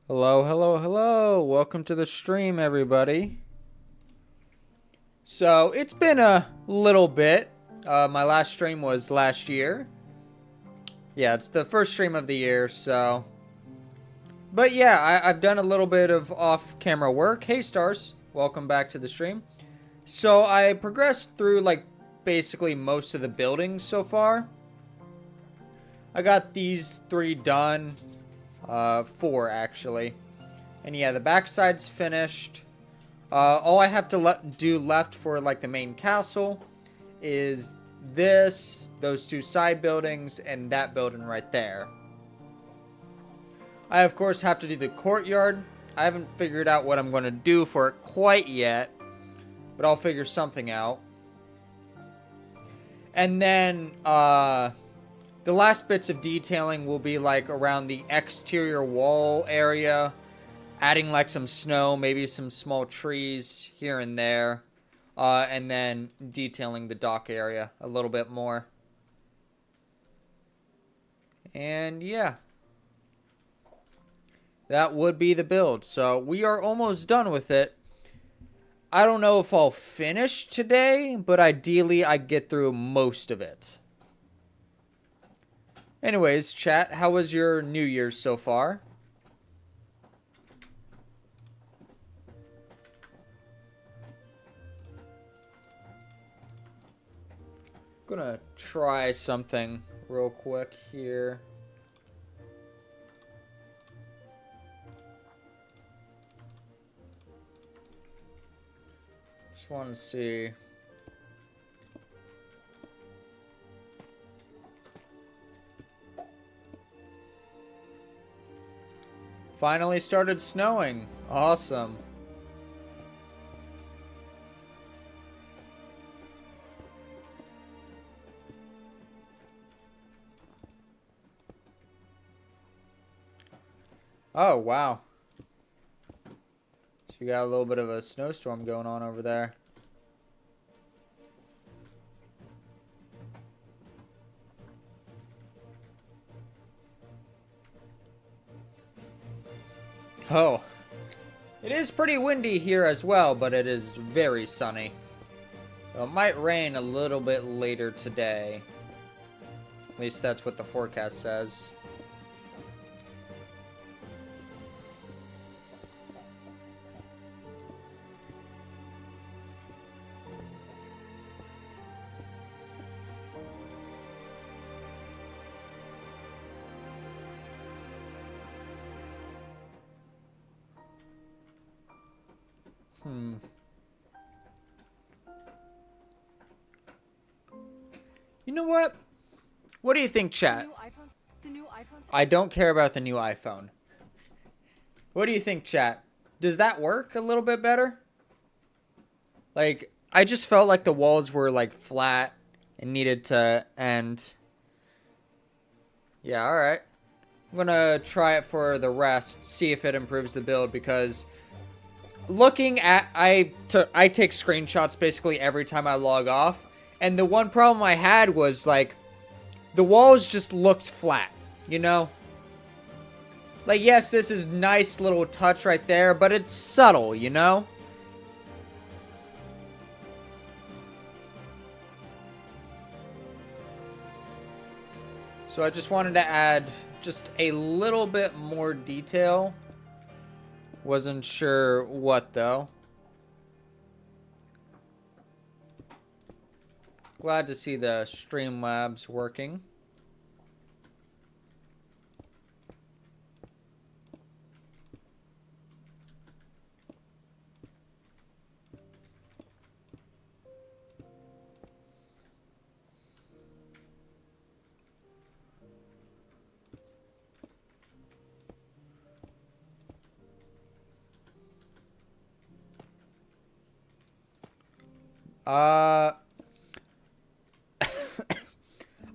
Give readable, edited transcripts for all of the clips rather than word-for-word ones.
Hello, hello, hello. Welcome to the stream, everybody. So, it's been a little bit. My last stream was last year. Yeah, it's the first stream of the year, so. But yeah, I've done a little bit of off camera work. Hey, Stars. Welcome back to the stream. So, I progressed through, like, basically most of the buildings so far. I got these 3 done. 4, actually. And yeah, the backside's finished. All I have to do left for like the main castle is those 2 side buildings, and that building right there. I of course have to do the courtyard. I haven't figured out what I'm going to do for it quite yet, but I'll figure something out. And then the last bits of detailing will be like around the exterior wall area. Adding like some snow, maybe some small trees here and there. And then detailing the dock area a little bit more. And yeah. That would be the build. So we are almost done with it. I don't know if I'll finish today, but ideally I get through most of it. Anyways, chat, how was your New Year's so far? Gonna try something real quick here. Just want to see. Finally started snowing. Awesome. Oh, wow. So you got a little bit of a snowstorm going on over there. Oh. It is pretty windy here as well, but it is very sunny. It might rain a little bit later today. At least that's what the forecast says. You know what? What do you think, chat? I don't care about the new iPhone. What do you think, chat? Does that work a little bit better? Like, I just felt like the walls were, like, flat and needed to end. Yeah, alright. I'm gonna try it for the rest, see if it improves the build, because looking at... I take screenshots basically every time I log off, and the one problem I had was, like, the walls just looked flat, you know? Like, yes, this is nice little touch right there, but it's subtle, you know? So I just wanted to add just a little bit more detail. Wasn't sure what, though. Glad to see the Streamlabs working.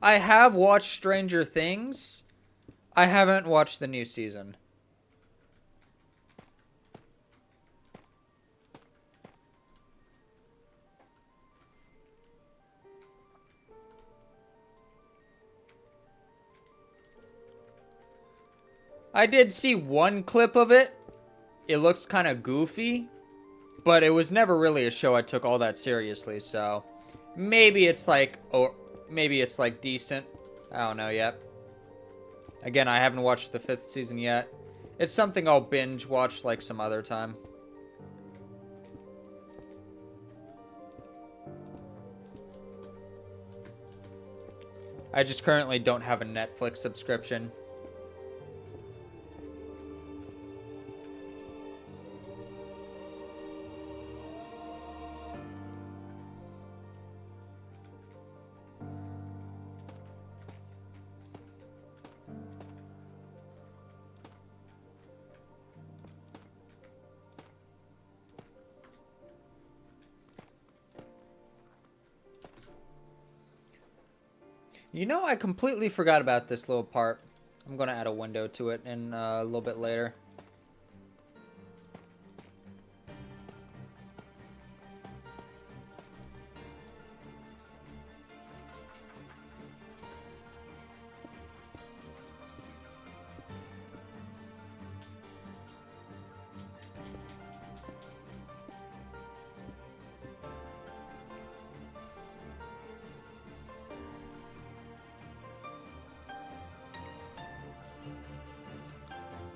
I have watched Stranger Things. I haven't watched the new season. I did see one clip of it. It looks kind of goofy, but it was never really a show I took all that seriously, so maybe it's like, or maybe it's like decent. I don't know yet. Again, I haven't watched the 5th season yet. It's something I'll binge watch like some other time. I just currently don't have a Netflix subscription. You know, I completely forgot about this little part. I'm going to add a window to it in a little bit later.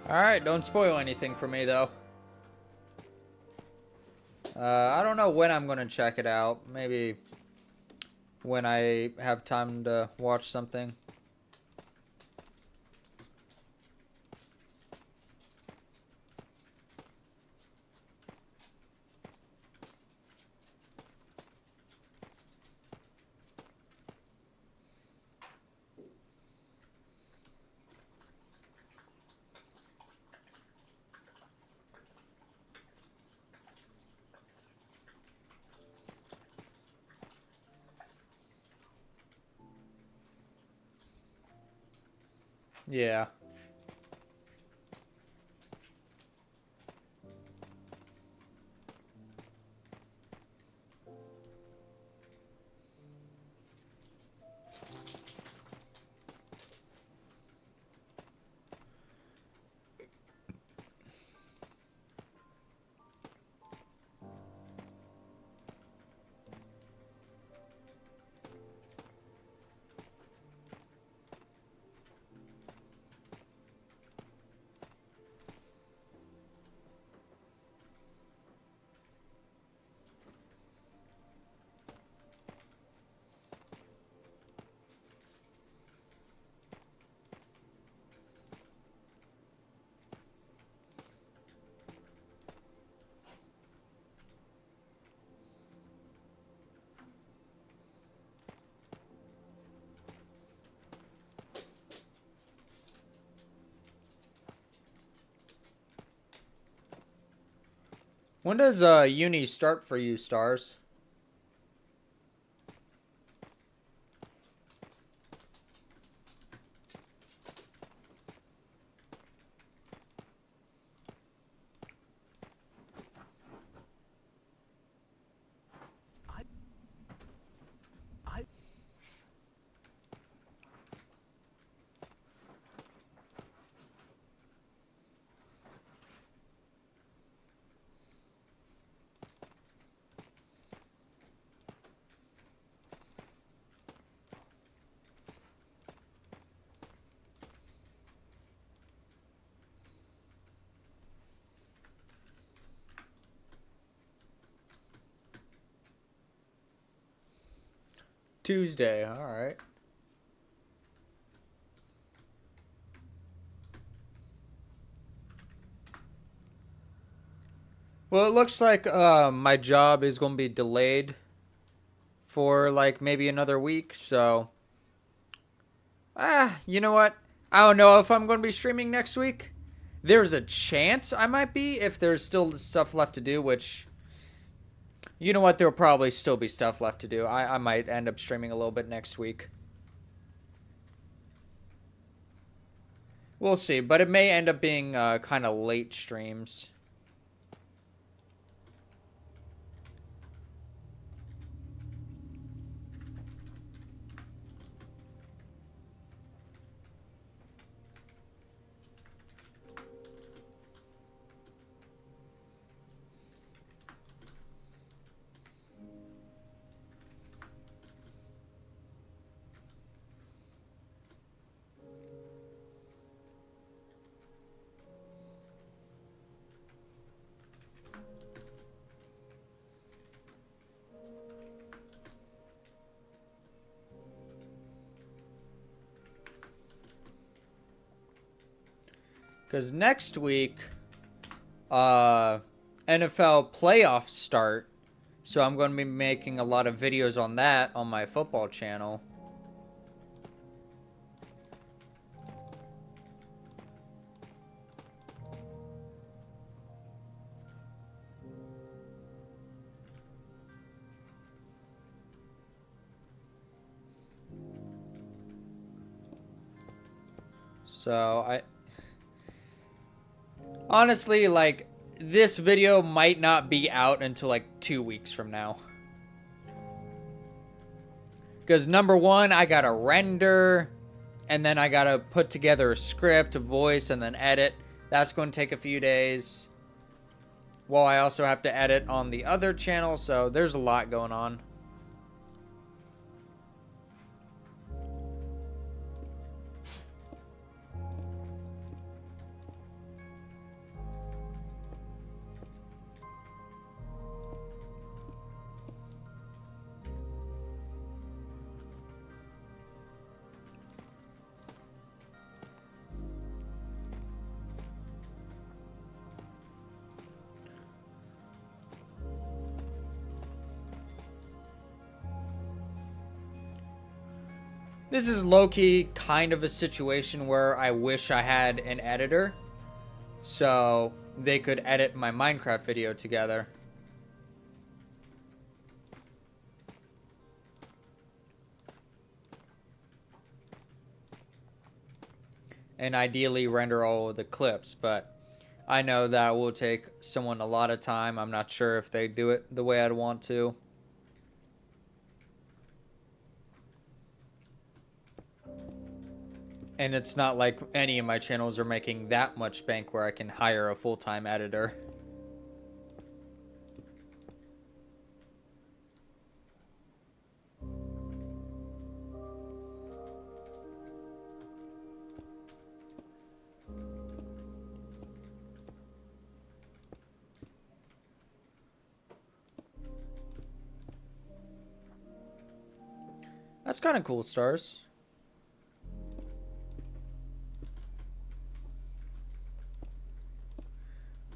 Alright, don't spoil anything for me, though. I don't know when I'm going to check it out. Maybe when I have time to watch something. Yeah. When does uni start for you, Stars? Tuesday, alright. Well, it looks like my job is going to be delayed for like maybe another week, so you know what? I don't know if I'm going to be streaming next week. There's a chance I might be if there's still stuff left to do, which, you know what, there'll probably still be stuff left to do. I might end up streaming a little bit next week. We'll see, but it may end up being kind of late streams. Because next week, NFL playoffs start. So I'm going to be making a lot of videos on that on my football channel. So honestly, like, this video might not be out until like 2 weeks from now. Because number one, I gotta render, and then I gotta put together a script, a voice, and then edit. That's going to take a few days. Well, I also have to edit on the other channel, so there's a lot going on. This is low-key kind of a situation where I wish I had an editor so they could edit my Minecraft video together. And ideally render all of the clips, but I know that will take someone a lot of time. I'm not sure if they do it the way I'd want to. And it's not like any of my channels are making that much bank where I can hire a full-time editor. That's kind of cool, Stars.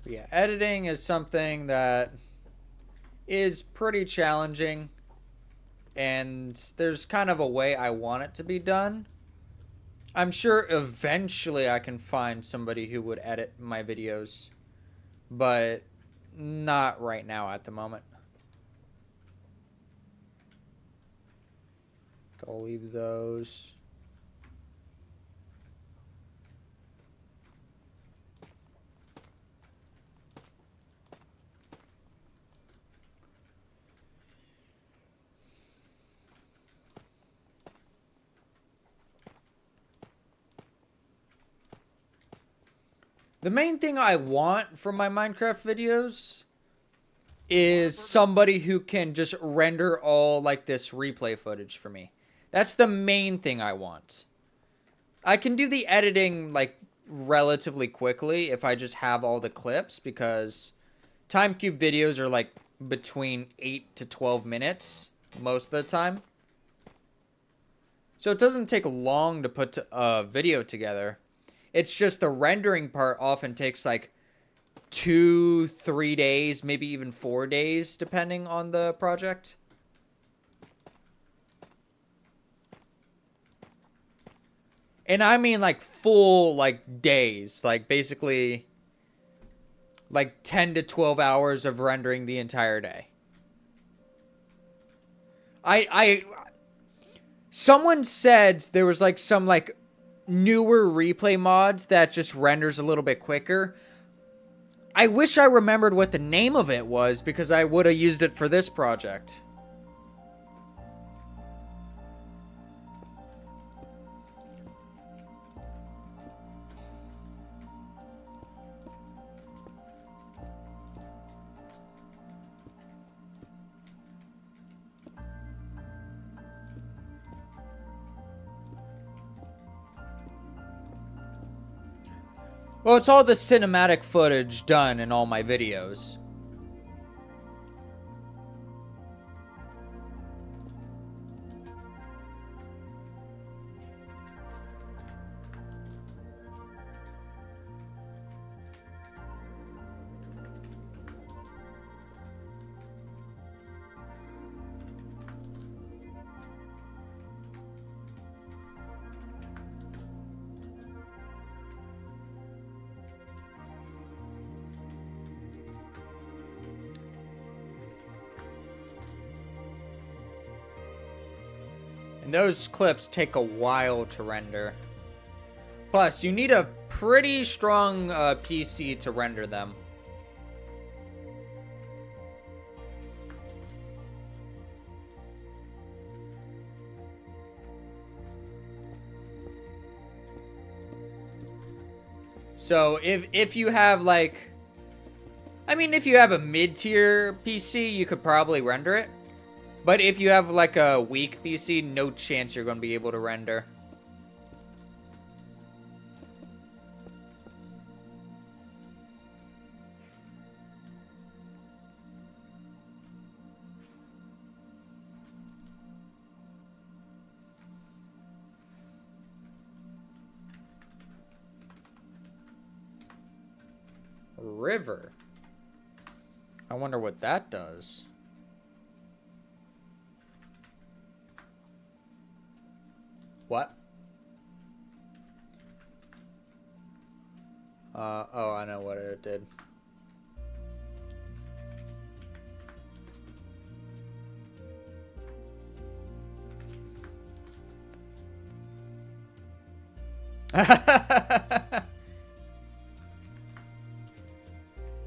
But yeah, editing is something that is pretty challenging, and there's kind of a way I want it to be done. I'm sure eventually I can find somebody who would edit my videos, but not right now at the moment. I'll leave those. The main thing I want from my Minecraft videos is somebody who can just render all like this replay footage for me. That's the main thing I want. I can do the editing like relatively quickly if I just have all the clips, because TimeCube videos are like between 8 to 12 minutes most of the time. So it doesn't take long to put a video together. It's just the rendering part often takes like 2-3 days, maybe even 4 days, depending on the project. And I mean like full like days, like basically like 10 to 12 hours of rendering the entire day. Someone said there was like some like newer replay mods that just renders a little bit quicker. I wish I remembered what the name of it was, because I would have used it for this project. Well, it's all the cinematic footage done in all my videos. And those clips take a while to render. Plus, you need a pretty strong PC to render them. So if you have like, I mean, if you have a mid-tier PC, you could probably render it. But if you have like a weak PC, no chance you're going to be able to render. River. I wonder what that does. What? Oh, I know what it did.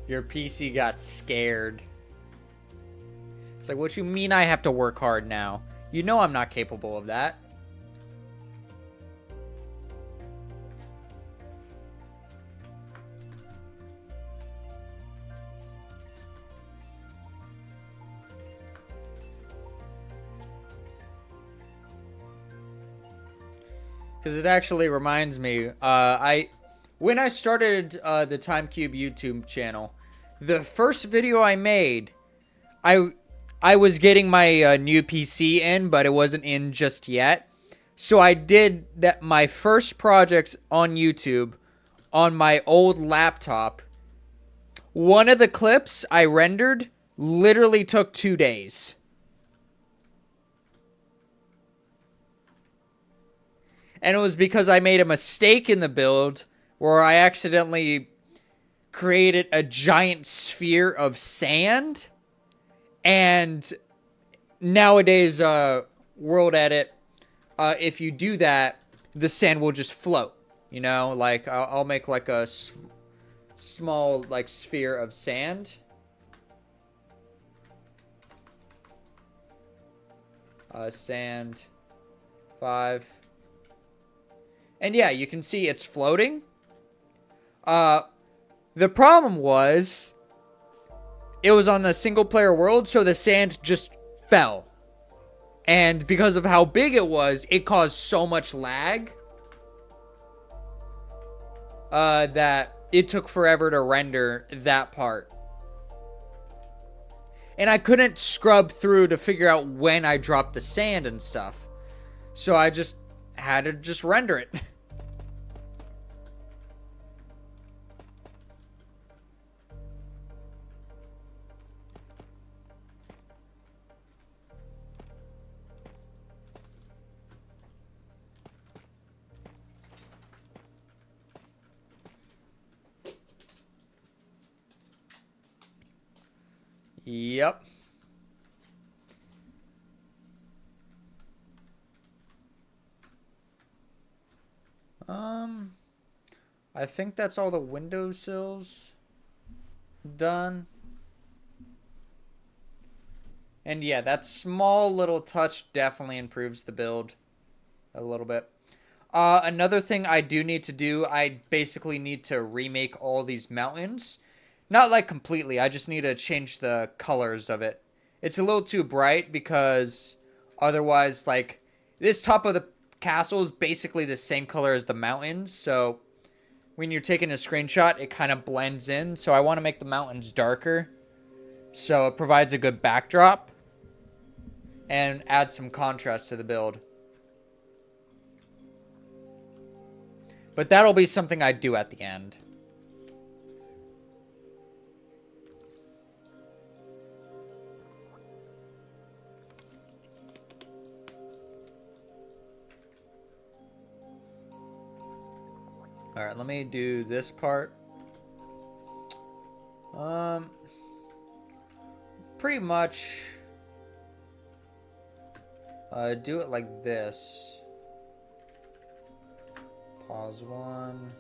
Your PC got scared. It's like, what you mean I have to work hard now? You know I'm not capable of that. Because it actually reminds me, when I started the TimeCube YouTube channel, the first video I made, I was getting my new PC in, but it wasn't in just yet. So I did my first projects on YouTube on my old laptop. One of the clips I rendered literally took 2 days. And it was because I made a mistake in the build where I accidentally created a giant sphere of sand. And nowadays, World Edit, if you do that, the sand will just float. You know, like I'll make like a small like sphere of sand. Sand 5. And yeah, you can see it's floating. The problem was, it was on a single player world, so the sand just fell. And because of how big it was, it caused so much lag that it took forever to render that part. And I couldn't scrub through to figure out when I dropped the sand and stuff. So I just had to just render it. Yep. I think that's all the windowsills done. And yeah, that small little touch definitely improves the build a little bit. Another thing I do need to do, I basically need to remake all these mountains. Not like completely, I just need to change the colors of it. It's a little too bright because otherwise, like, this top of the castle is basically the same color as the mountains. So when you're taking a screenshot, it kind of blends in. So I want to make the mountains darker so it provides a good backdrop and adds some contrast to the build. But that'll be something I do at the end. Alright, let me do this part. Pretty much Do it like this. Pause one.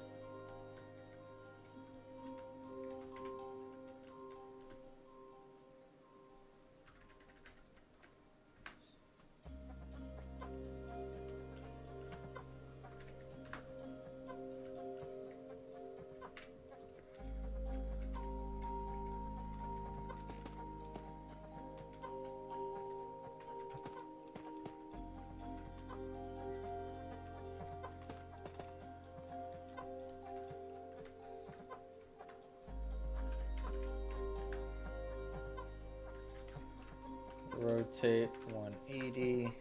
Rotate 180.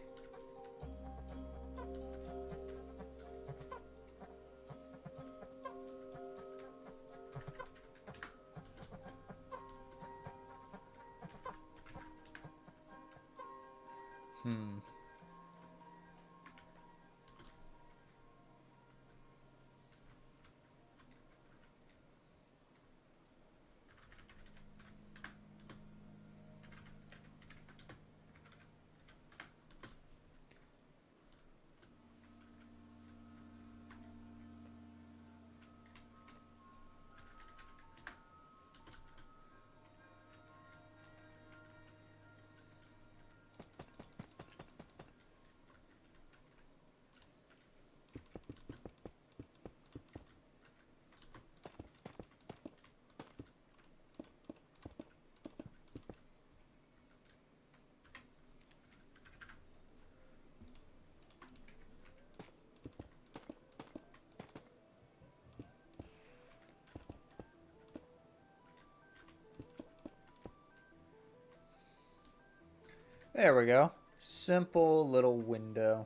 There we go. Simple little window.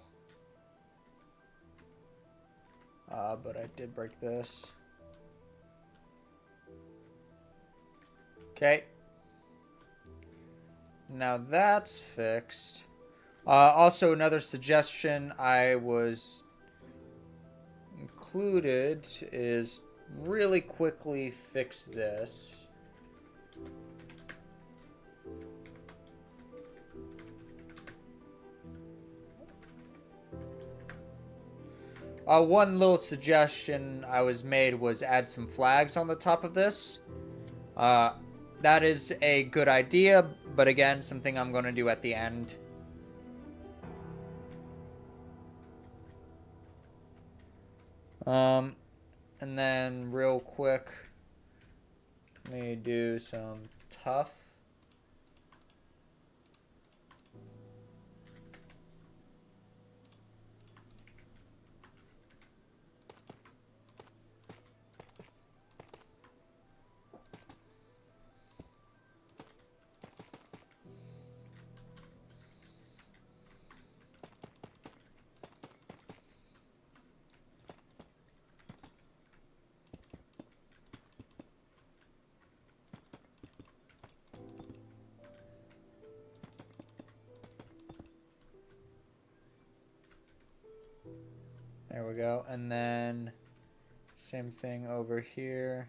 But I did break this. Okay. Now that's fixed. Also, another suggestion I was included is really quickly fix this. One little suggestion I was made was add some flags on the top of this. That is a good idea, but again, something I'm going to do at the end. And then real quick, let me do some tough. There we go. And then same thing over here.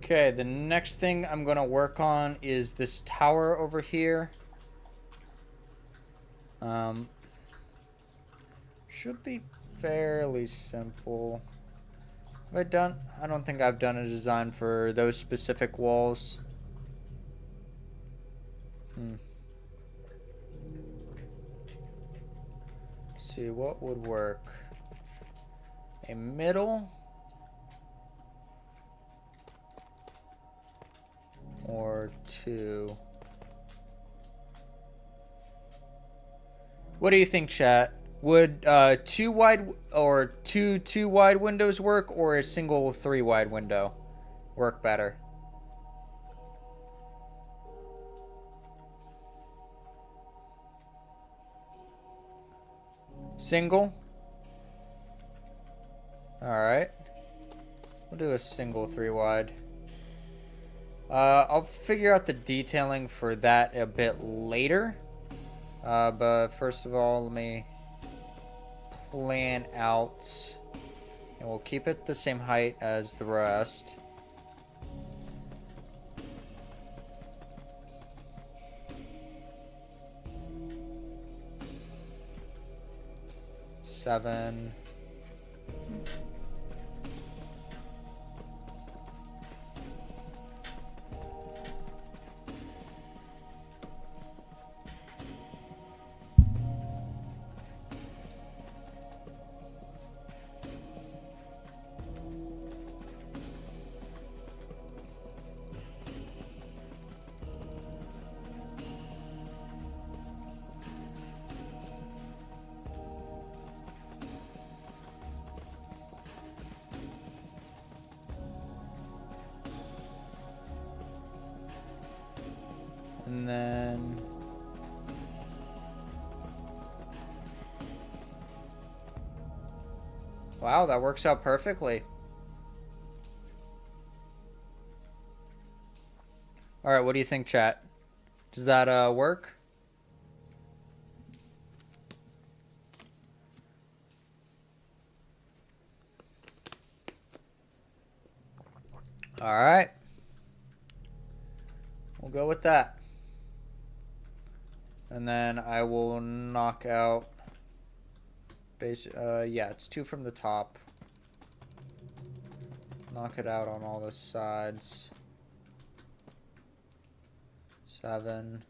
Okay, the next thing I'm going to work on is this tower over here. Should be fairly simple. Have I done? I don't think I've done a design for those specific walls. Let's see, what would work? A middle? Or two? What do you think, chat? Would two wide or two wide windows work, or a single 3 wide window work better? Single? Alright. We'll do a single 3 wide. I'll figure out the detailing for that a bit later. But first of all, let me plan out. And we'll keep it the same height as the rest. Seven. And then wow, that works out perfectly. All right, what do you think, chat? Does that work? All right. We'll go with that. And then I will knock out yeah, it's 2 from the top. Knock it out on all the sides. 7.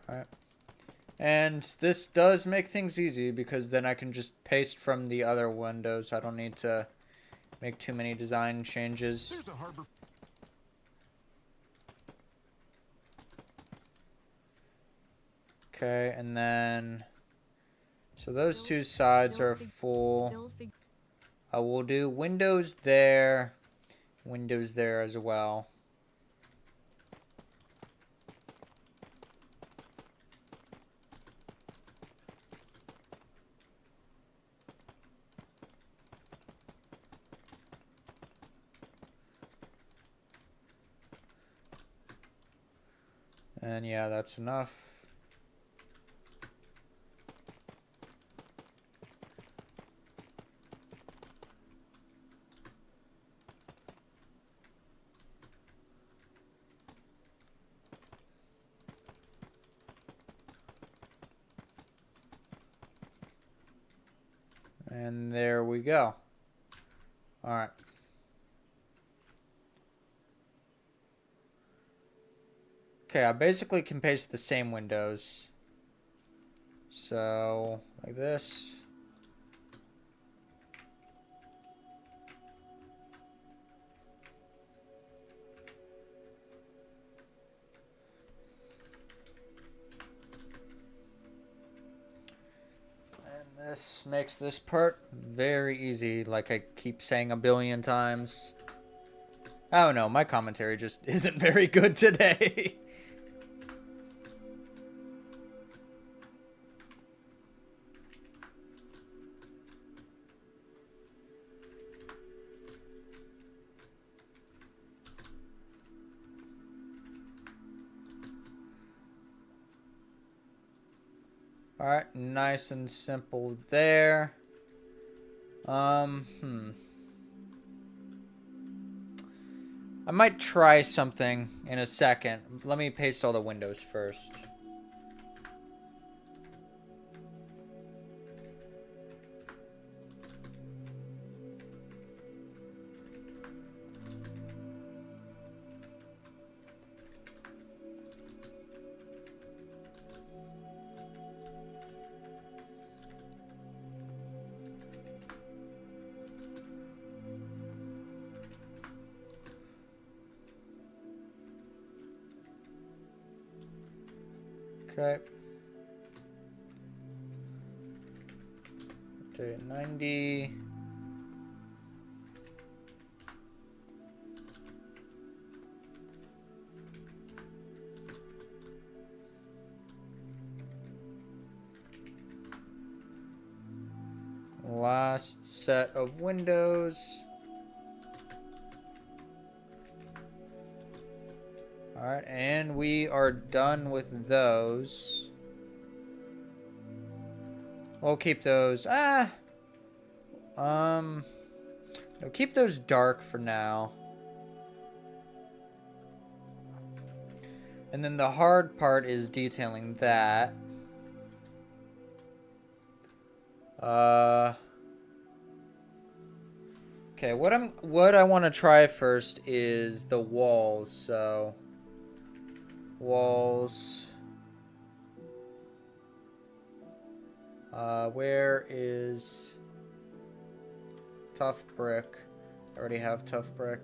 Alright. And this does make things easy because then I can just paste from the other windows. I don't need to make too many design changes. Okay, and then so those two sides are full. I will do windows there as well. And yeah, that's enough. And there we go. All right. Okay, I basically can paste the same windows. So, like this. And this makes this part very easy, like I keep saying a billion times. I don't know. My commentary just isn't very good today. Alright, nice and simple there. I might try something in a second. Let me paste all the windows first. Okay. To 90. Last set of windows. Alright, and we are done with those. We'll keep those. No, keep those dark for now. And then the hard part is detailing that. Okay, what I want to try first is the walls. So walls. Where is tough brick? I already have tough brick.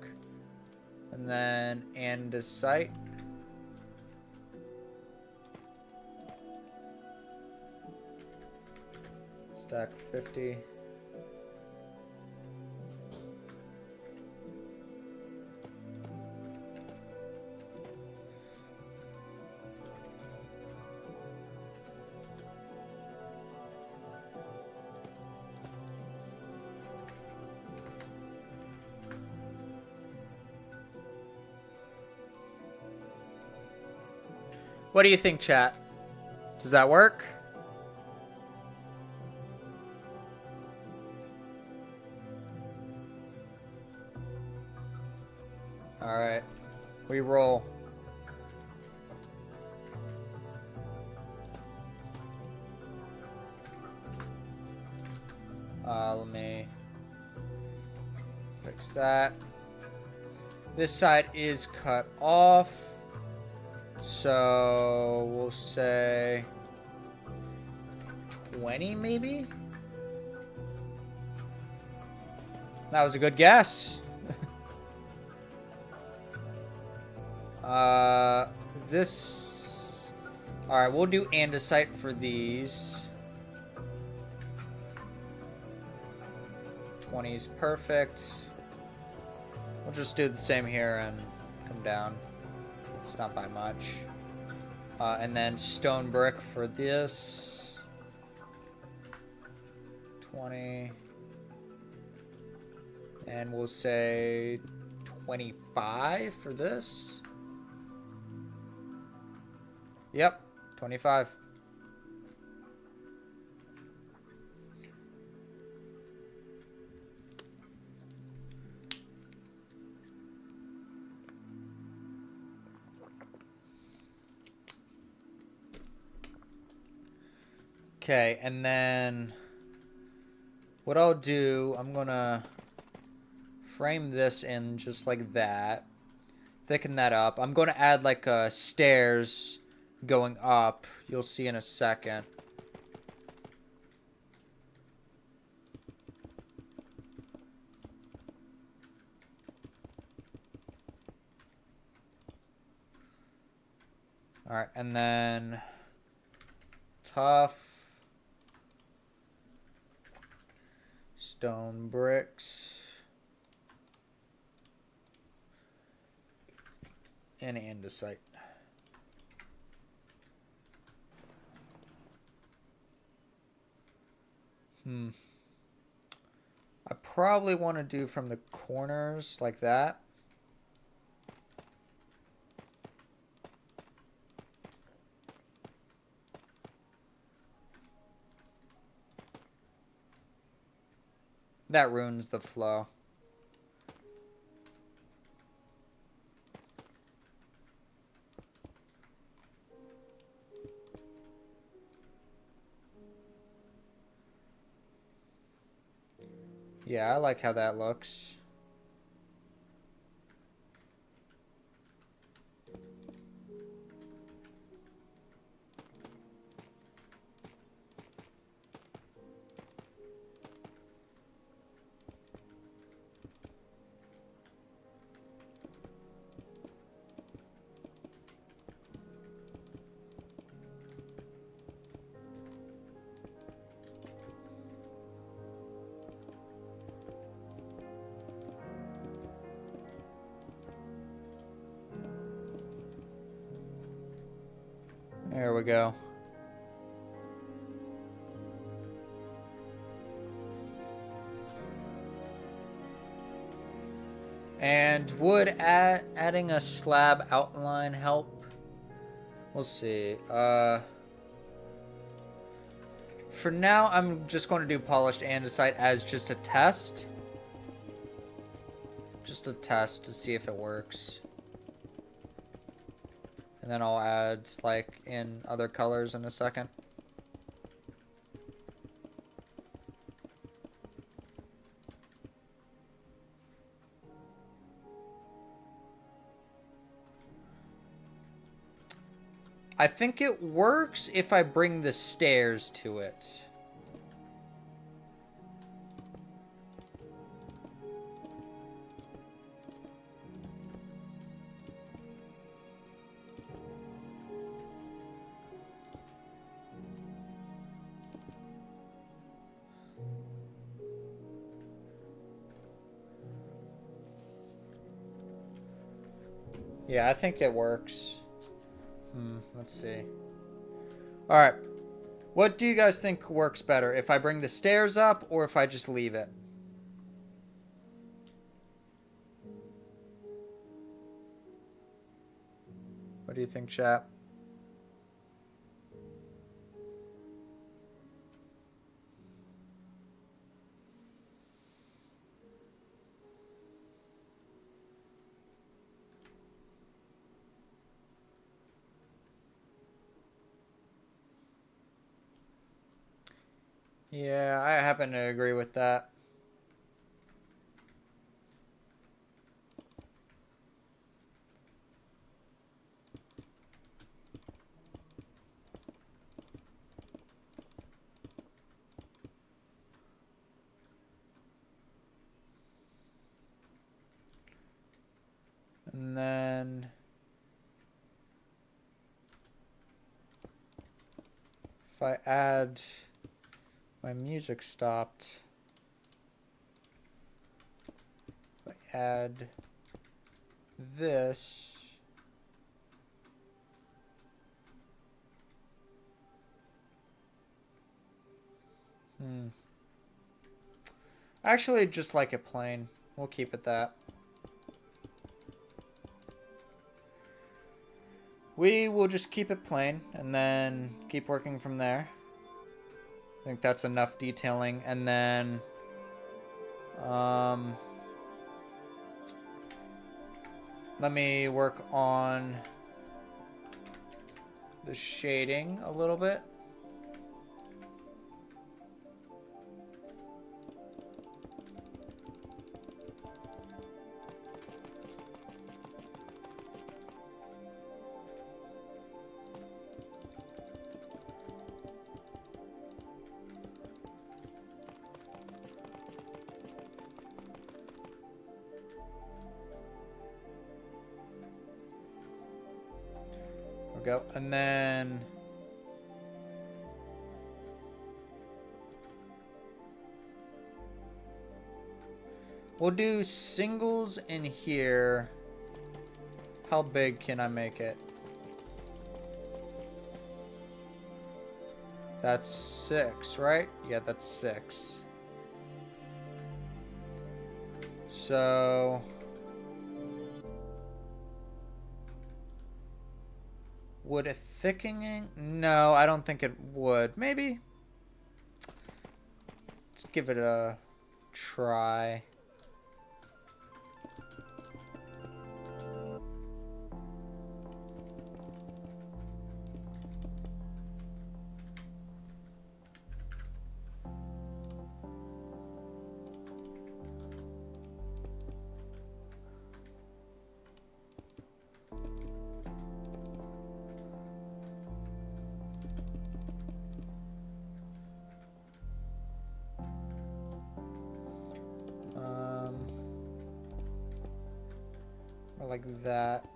And then andesite. Stack 50. What do you think, chat? Does that work? Alright. We roll. Let me fix that. This side is cut off. So we'll say 20 maybe? That was a good guess. This... Alright, we'll do andesite for these. 20 is perfect. We'll just do the same here and come down. It's not by much. And then stone brick for this. 20. And we'll say 25 for this. Yep, 25. Okay, and then what I'll do, I'm gonna frame this in just like that. Thicken that up. I'm gonna add like stairs going up. You'll see in a second. Alright, and then tough stone bricks. and andesite. I probably want to do from the corners like that. That ruins the flow. Yeah, I like how that looks. There we go. And would adding a slab outline help? We'll see. For now, I'm just going to do polished andesite as just a test. Just a test to see if it works. And then I'll add, like, in other colors in a second. I think it works if I bring the stairs to it. Yeah, I think it works. Let's see. Alright. What do you guys think works better? If I bring the stairs up or if I just leave it? What do you think, chat? Yeah, I happen to agree with that. And then if I add, my music stopped. If I add this, I actually just like it plain. We'll keep it that. We will just keep it plain and then keep working from there. I think that's enough detailing. And then let me work on the shading a little bit. Go. And then we'll do singles in here. How big can I make it? That's 6, right? Yeah, that's 6. So... would a thickening? No, I don't think it would. Maybe. Let's give it a try. Like that.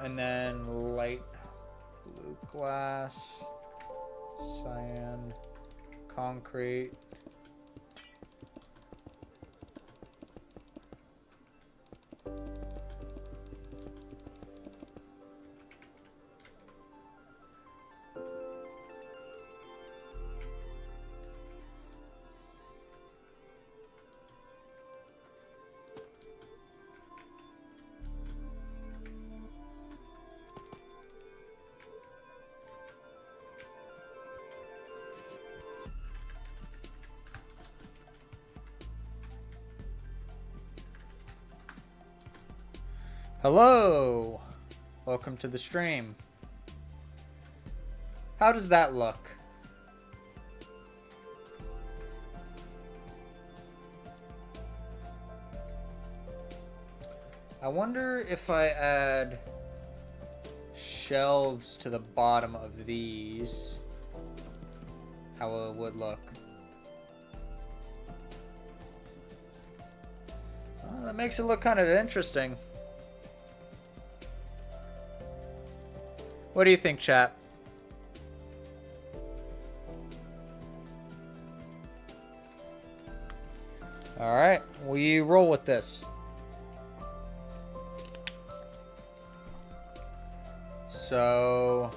And then light blue glass, cyan, concrete. Hello! Welcome to the stream. How does that look? I wonder if I add shelves to the bottom of these, how it would look. Oh, that makes it look kind of interesting. What do you think, chat? Alright, we roll with this. So...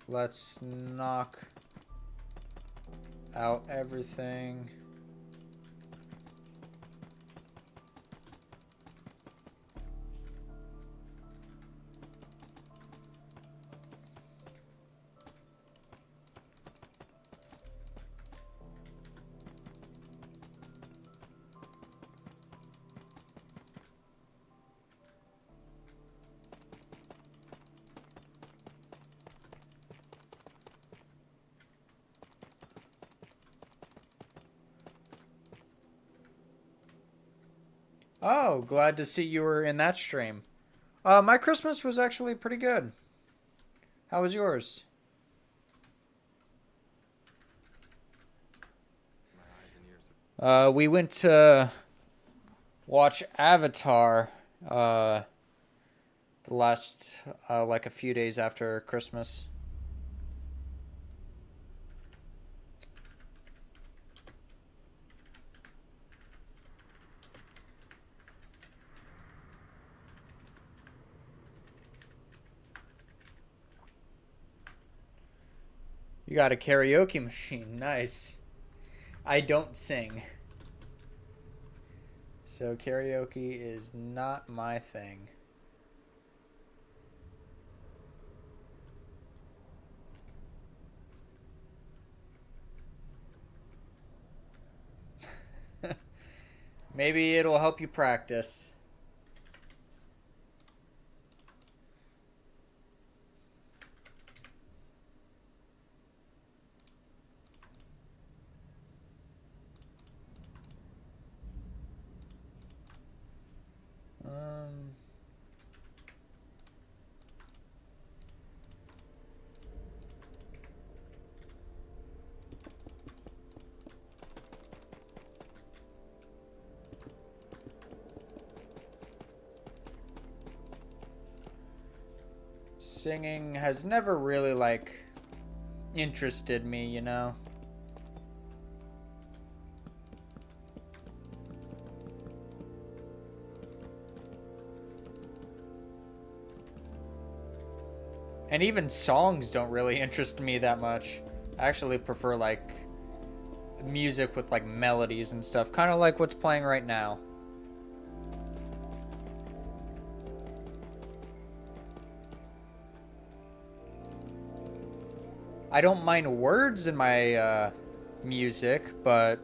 let's knock out everything. Oh, glad to see you were in that stream. My Christmas was actually pretty good. How was yours? We went to watch Avatar the last, like a few days after Christmas. You got a karaoke machine. Nice. I don't sing. So karaoke is not my thing. Maybe it'll help you practice. Um, Singing has never really, like, interested me, you know? And even songs don't really interest me that much. I actually prefer, like, music with, like, melodies and stuff. Kind of like what's playing right now. I don't mind words in my music, but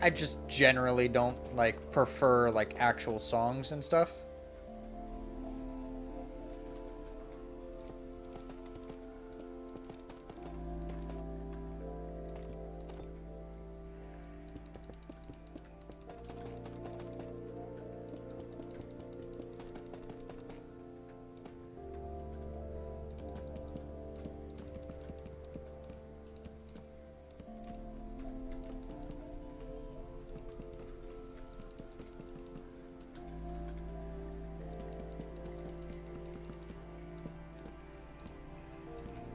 I just generally don't, like, prefer, like, actual songs and stuff.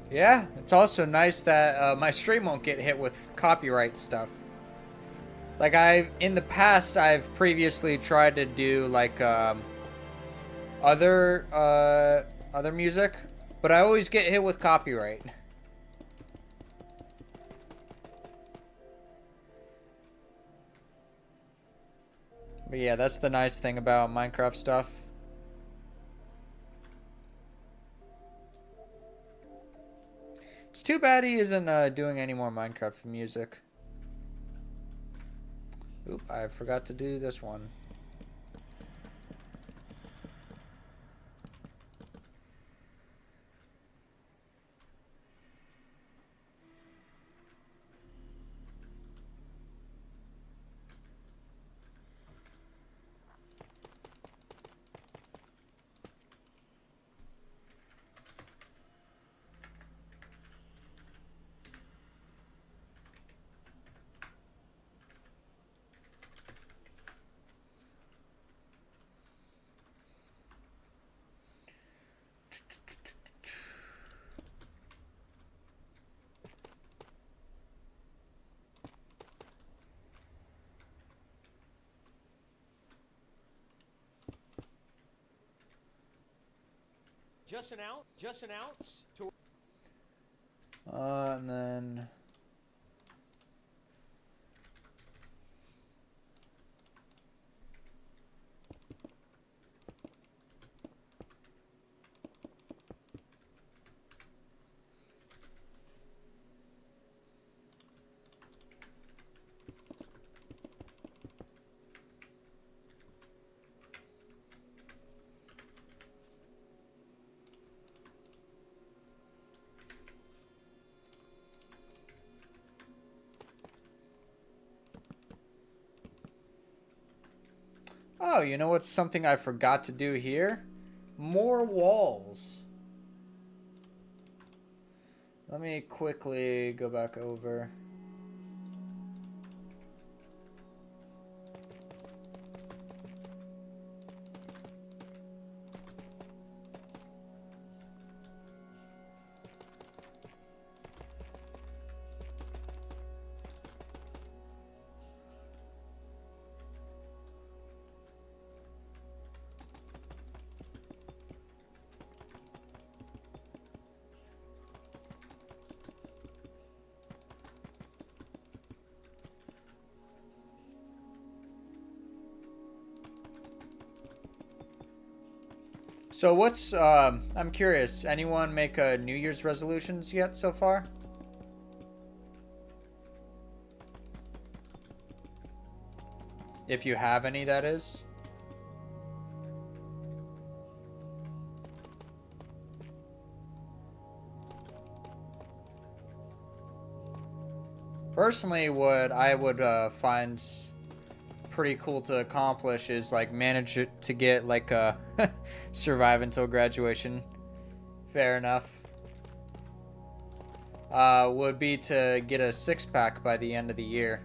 Yeah, it's also nice that my stream won't get hit with copyright stuff. Like in the past, I've previously tried to do like other music, but I always get hit with copyright. But yeah, that's the nice thing about Minecraft stuff. It's too bad he isn't doing any more Minecraft music. Oop, I forgot to do this one. Just an ounce to And then oh, you know what's something I forgot to do here? More walls. Let me quickly go back over. So what's I'm curious, anyone make a New Year's resolutions yet so far? If you have any, that is. Personally, what I would find pretty cool to accomplish is like manage it to get like a survive until graduation. Fair enough. Would be to get a six-pack by the end of the year.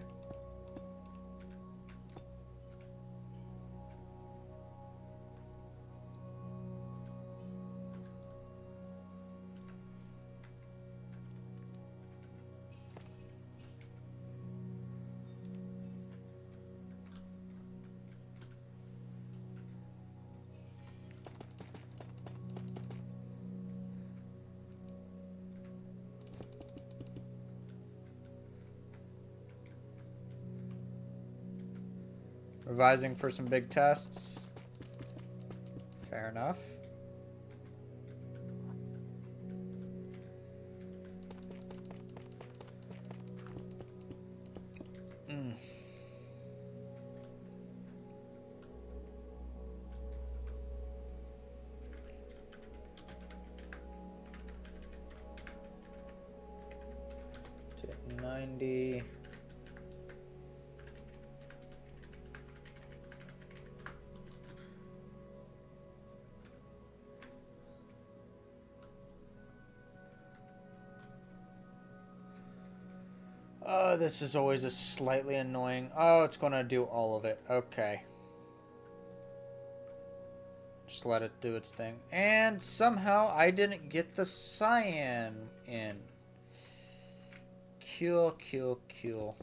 Revising for some big tests. Fair enough. Mm. To 90. Oh, this is always a slightly annoying. Oh, it's going to do all of it. Okay. Just let it do its thing. And somehow I didn't get the cyan in. Cool, cool, cool.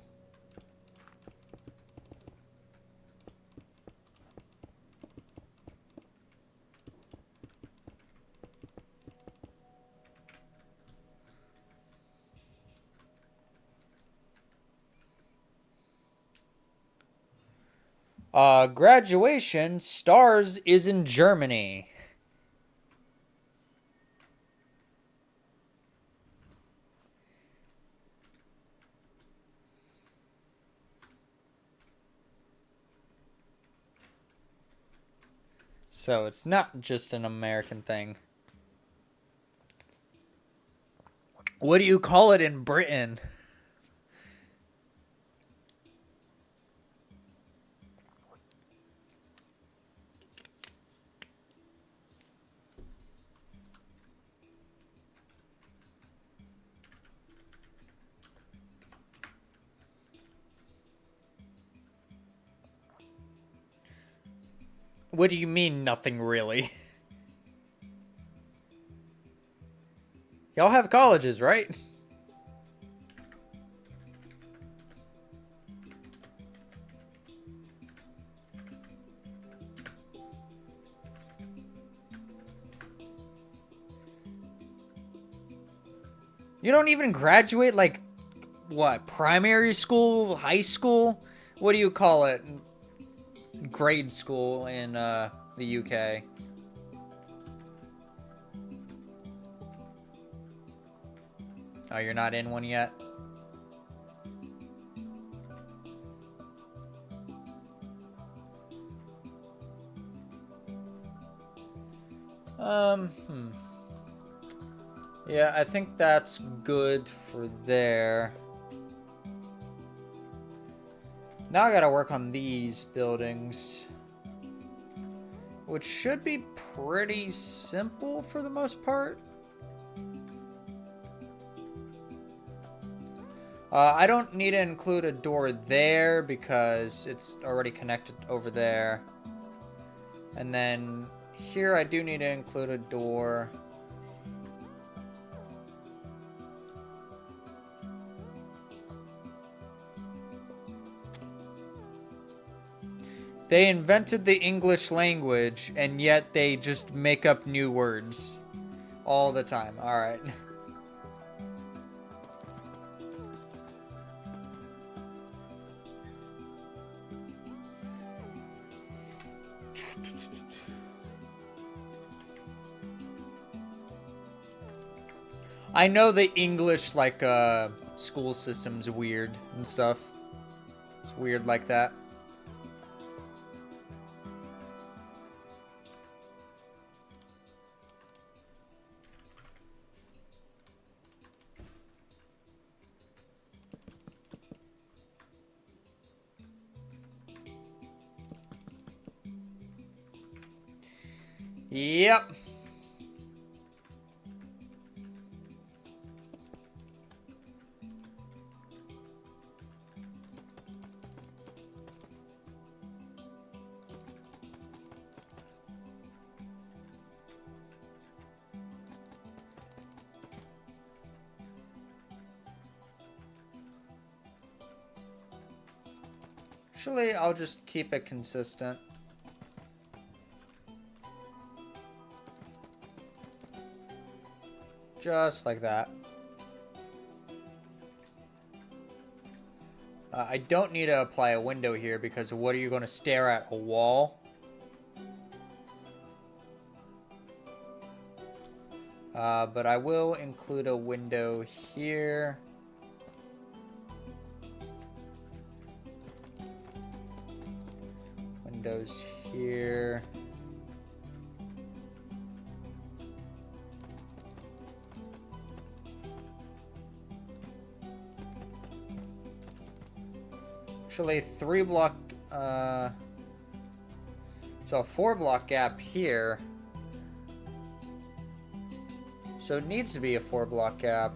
Graduation stars is in Germany. So it's not just an American thing. What do you call it in Britain? What do you mean, nothing really? Y'all have colleges, right? You don't even graduate, like, what, primary school, high school? What do you call it? Grade school in the UK. Oh, you're not in one yet? Yeah, I think that's good for there. Now I gotta work on these buildings, which should be pretty simple for the most part. I don't need to include a door there because it's already connected over there. And then here I do need to include a door. They invented the English language, and yet they just make up new words all the time. All right. I know the English, like, school system's weird and stuff. It's weird like that. Yep. Actually, I'll just keep it consistent. Just like that. I don't need to apply a window here because what are you going to stare at? A wall? But I will include a window here. Windows here. Actually, 3 block, so a 4 block gap here. So it needs to be a 4 block gap.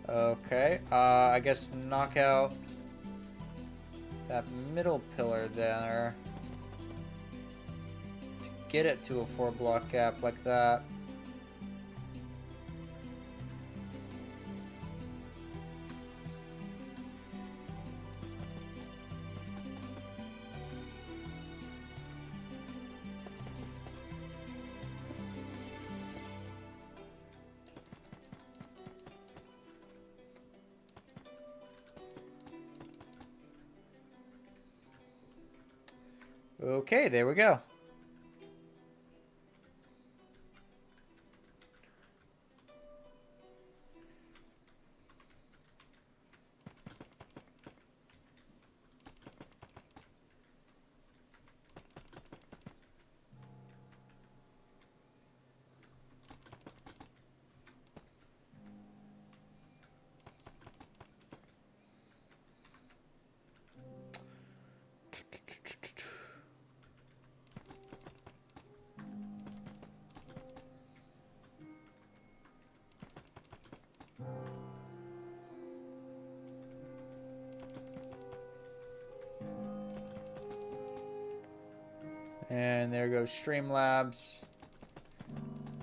Okay, I guess knock out that middle pillar there to get it to a 4 block gap like that. Okay, there we go. And there goes Streamlabs.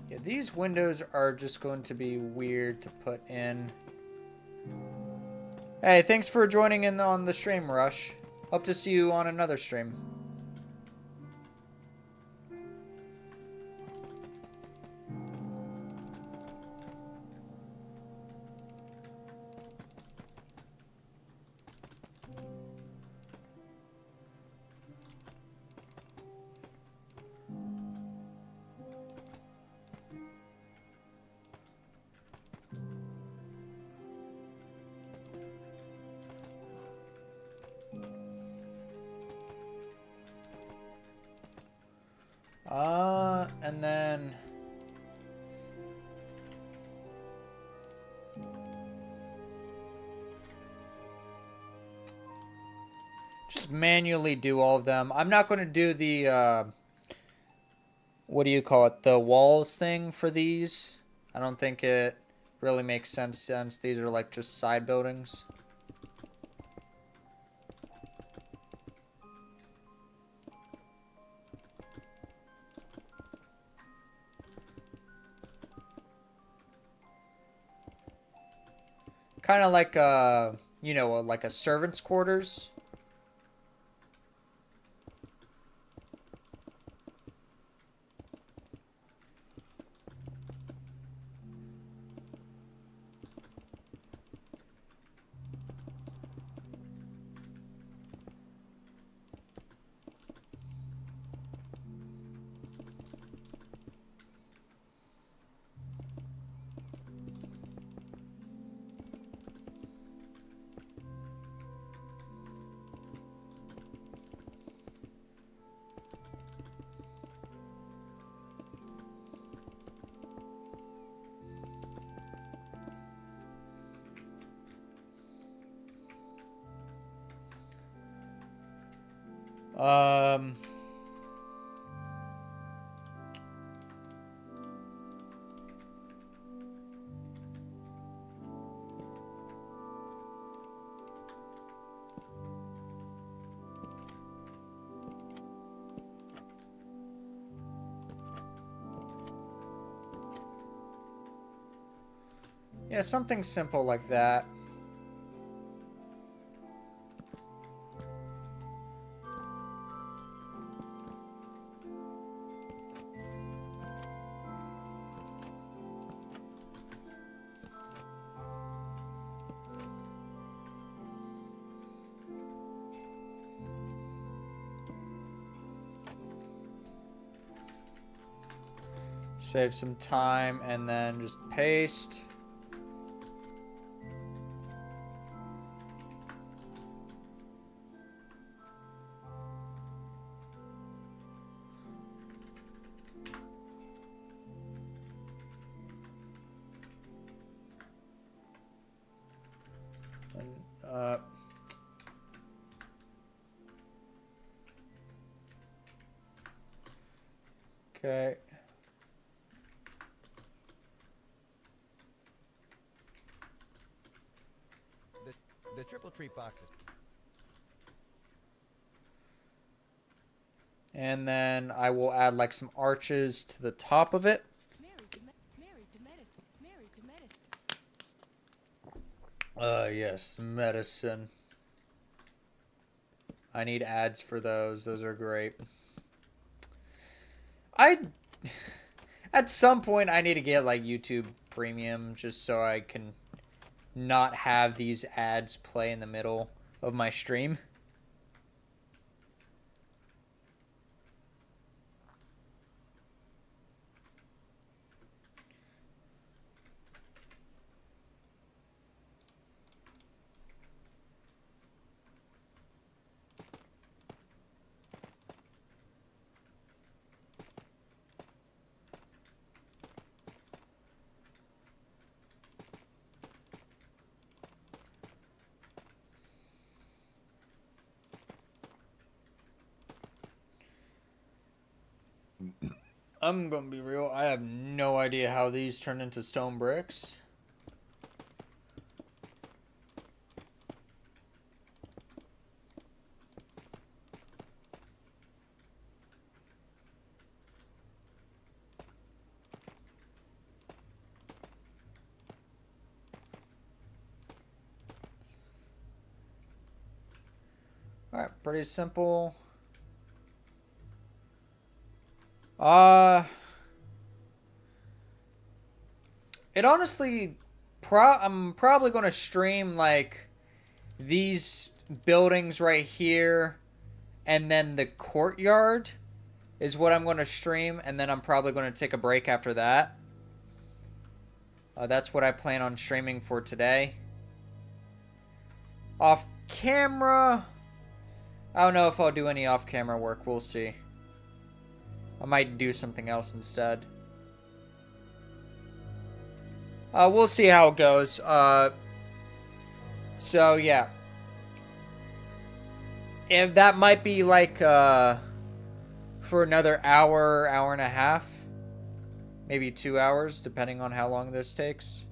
Yeah, these windows are just going to be weird to put in. Hey, thanks for joining in on the stream, Rush. Hope to see you on another stream. And then just manually do all of them. I'm not going to do the what do you call it? The walls thing for these. I don't think it really makes sense since these are like just side buildings. Kind of like you know, like a servant's quarters. Um... Yeah, something simple like that. Save some time and then just paste. And, okay. The triple treat box is... And then I will add like some arches to the top of it. Yes, medicine. I need ads for those. Those are great. At some point, I need to get like YouTube Premium just so I can not have these ads play in the middle of my stream. I'm gonna be real, I have no idea how these turn into stone bricks. Alright, pretty simple. It honestly, I'm probably going to stream like these buildings right here and then the courtyard is what I'm going to stream, and then I'm probably going to take a break after that. That's what I plan on streaming for today. Off camera, I don't know if I'll do any off camera work. We'll see. I might do something else instead. We'll see how it goes. So yeah, and that might be like for another hour, hour and a half, maybe 2 hours, depending on how long this takes.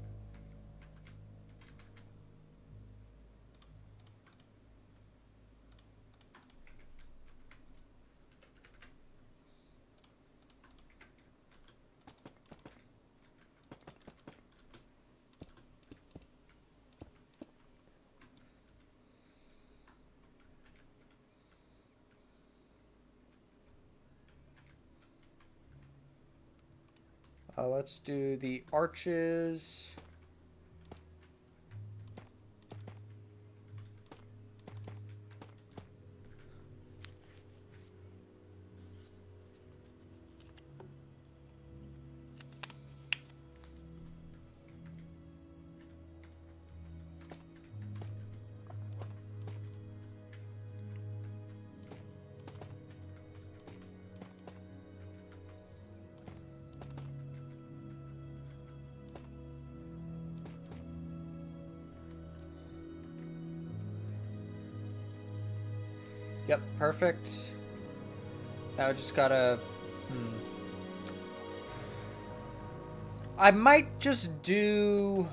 Let's do the arches. Yep, perfect. Now I just gotta... I might just do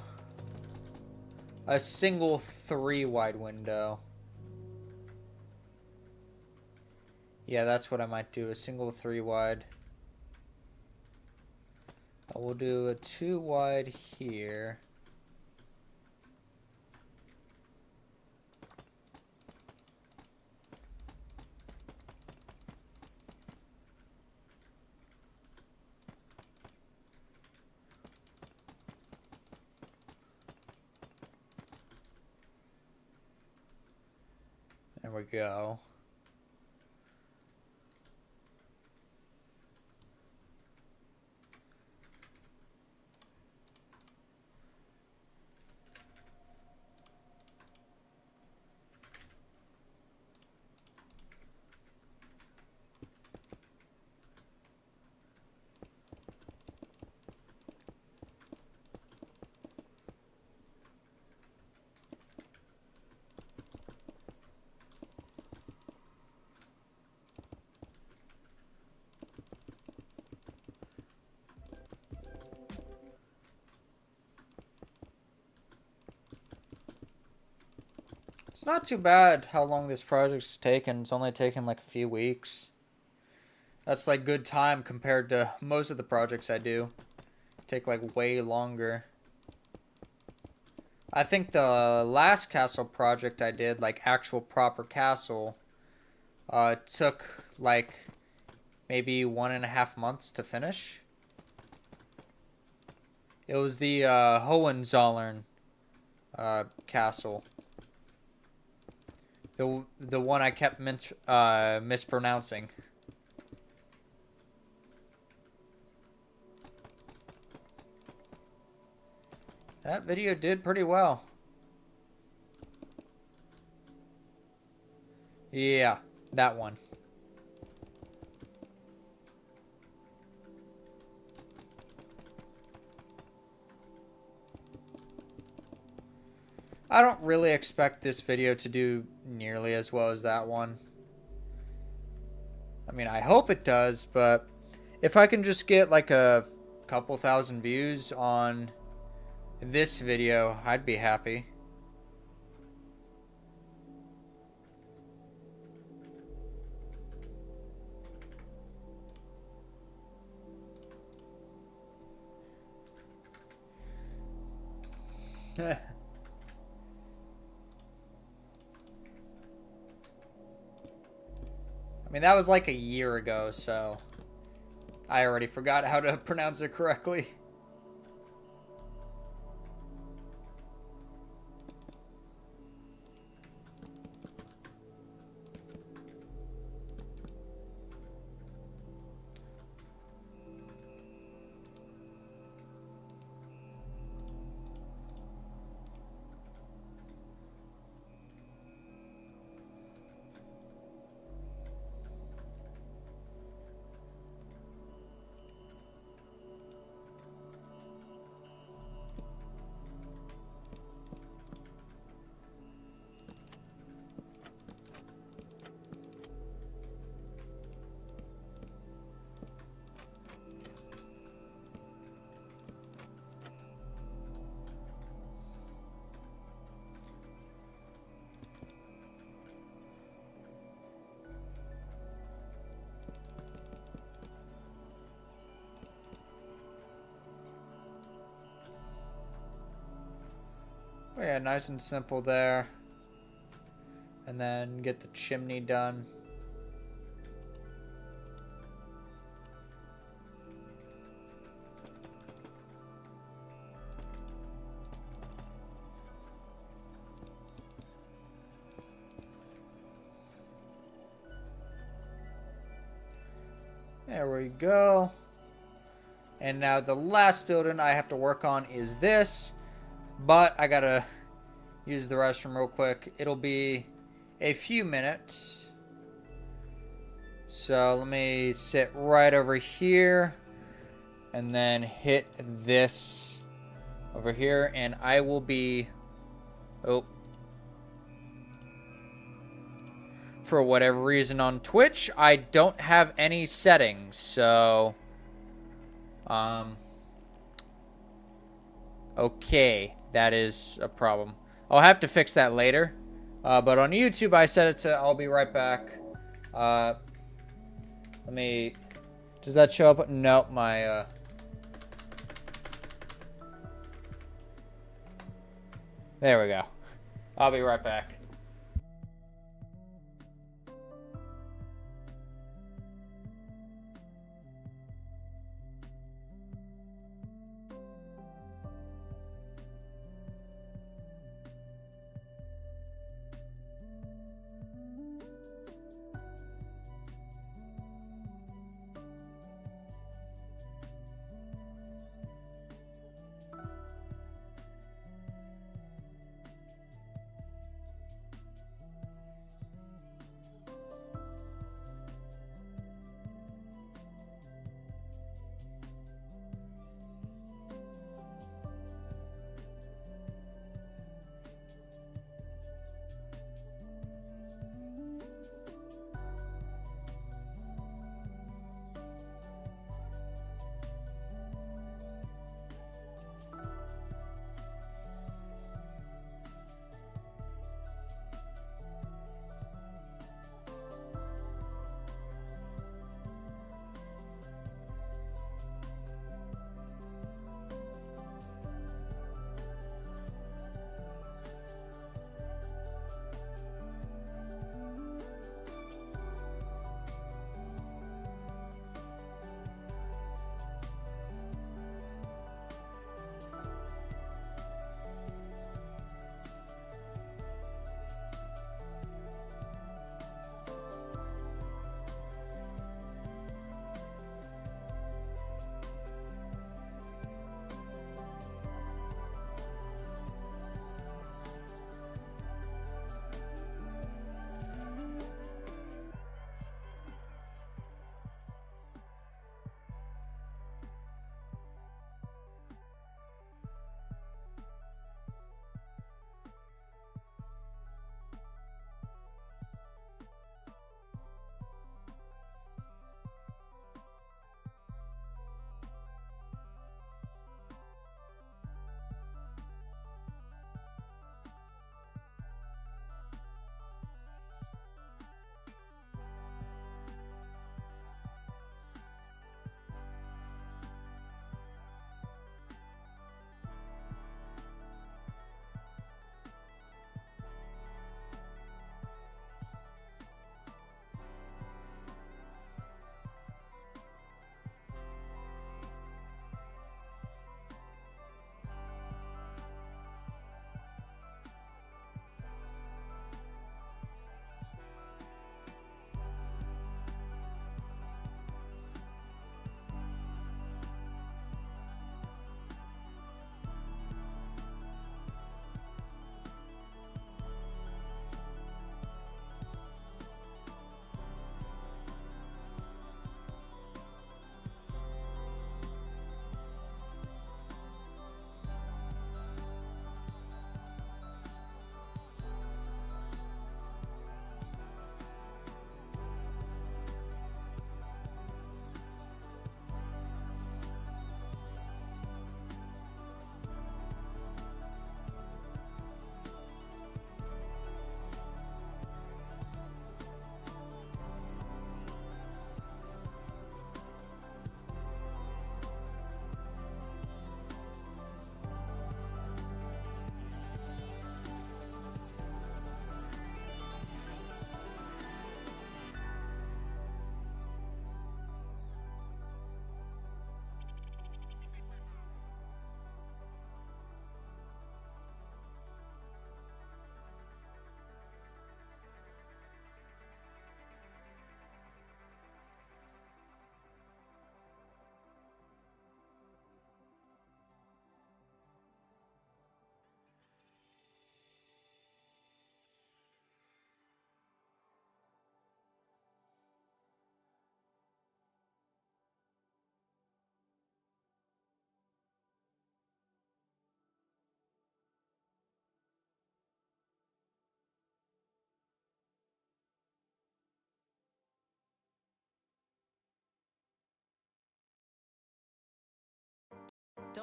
a single 3-wide window. Yeah, that's what I might do, a single 3-wide. I will do a 2-wide here. There we go. It's not too bad how long this project's taken. It's only taken like a few weeks. That's like good time compared to most of the projects I do. Take like way longer. I think the last castle project I did, like actual proper castle, took like maybe 1.5 months to finish. It was the Hohenzollern castle. The one I kept mispronouncing. That video did pretty well. Yeah, that one. I don't really expect this video to do nearly as well as that one. I mean, I hope it does, but if I can just get like a couple thousand views on this video, I'd be happy. I mean, that was like a year ago, so I already forgot how to pronounce it correctly. Oh yeah, nice and simple there. And then get the chimney done. There we go. And now the last building I have to work on is this. But I gotta use the restroom real quick. It'll be a few minutes. So let me sit right over here. And then hit this over here. And I will be... Oh. for whatever reason on Twitch, I don't have any settings, so okay, that is a problem. I'll have to fix that later. But on YouTube, I set it to I'll be right back. Let me... Does that show up? Nope, my... There we go. I'll be right back.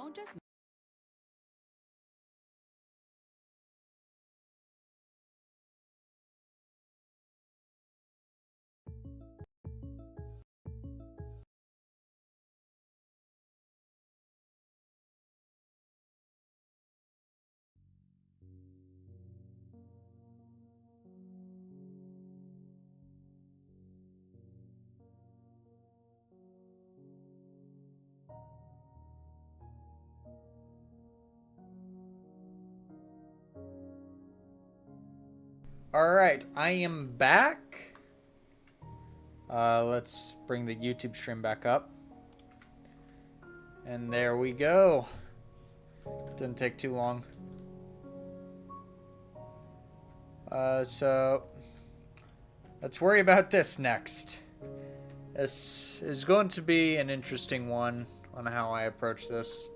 Don't just Alright, I am back. Let's bring the YouTube stream back up. And there we go. Didn't take too long. So let's worry about this next. This is going to be an interesting one on how I approach this.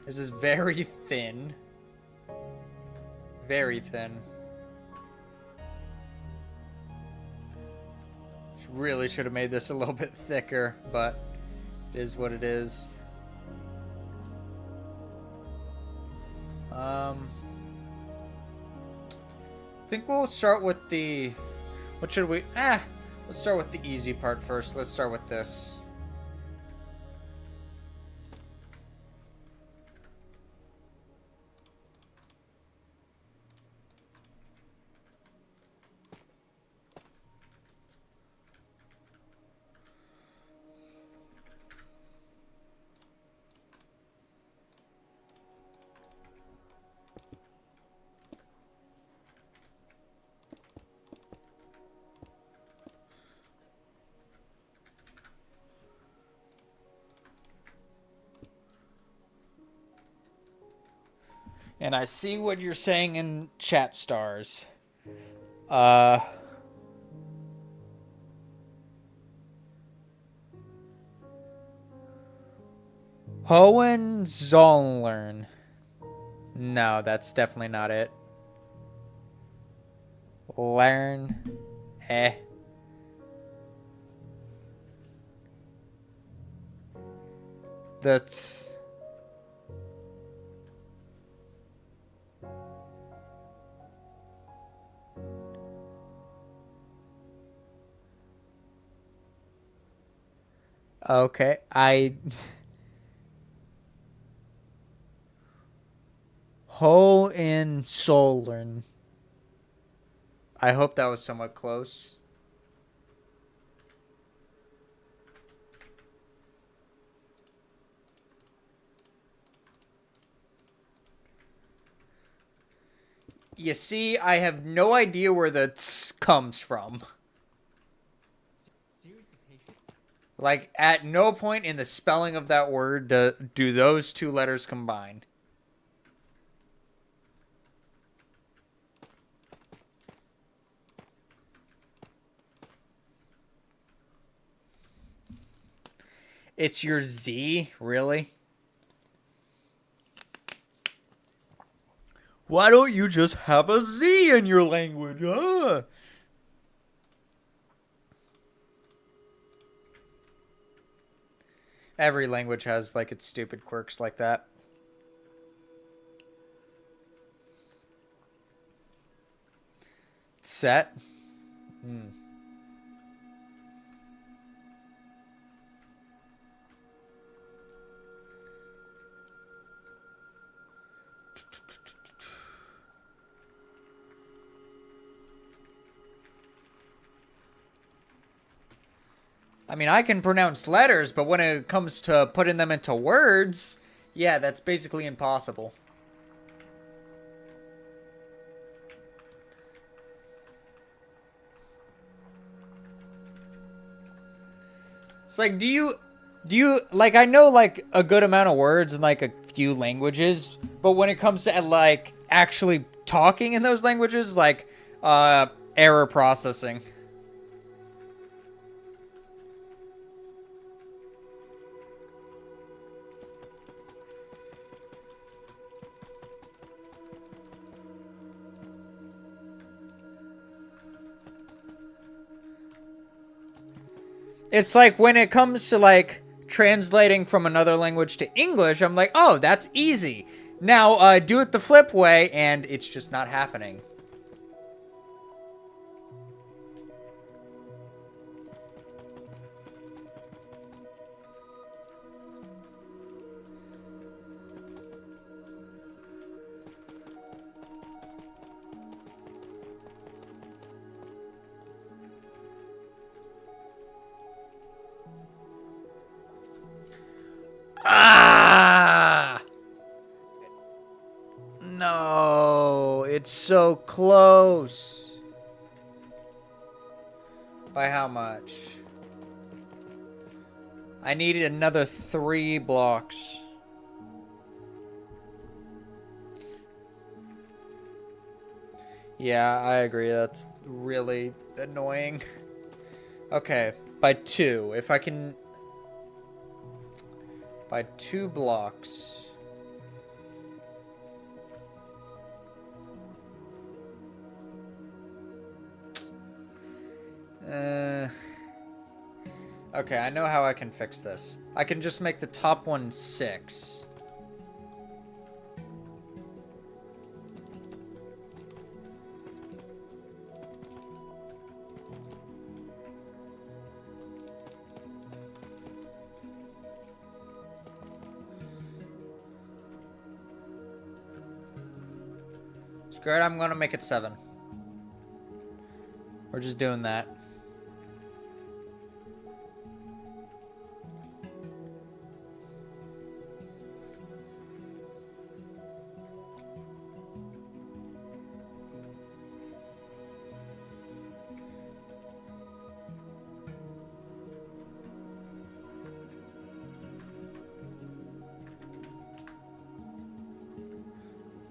This is very thin. Very thin. Really should have made this a little bit thicker, but it is what it is. I think we'll start with the... What should we... let's start with the easy part first. Let's start with this. And I see what you're saying in chat stars. Hohenzollern. No, that's definitely not it. Learn. That's... Okay, Hohenzollern. I hope that was somewhat close. You see, I have no idea where the "ts" comes from. Like, at no point in the spelling of that word do those two letters combine. It's your Z, really? Why don't you just have a Z in your language, huh? Every language has, like, its stupid quirks like that. Set? I mean, I can pronounce letters, but when it comes to putting them into words, yeah, that's basically impossible. It's like, do you, like, I know, like, a good amount of words in, like, a few languages, but when it comes to, like, actually talking in those languages, like, error processing. It's like when it comes to like translating from another language to English, I'm like, oh, that's easy. Now do it the flip way, and it's just not happening. Ah! No, it's so close. By how much? I needed another 3 blocks. Yeah, I agree. That's really annoying. Okay, by 2. If I can... By 2 blocks. Okay, I know how I can fix this. I can just make the top one 6. Screw it, I'm gonna make it 7. We're just doing that.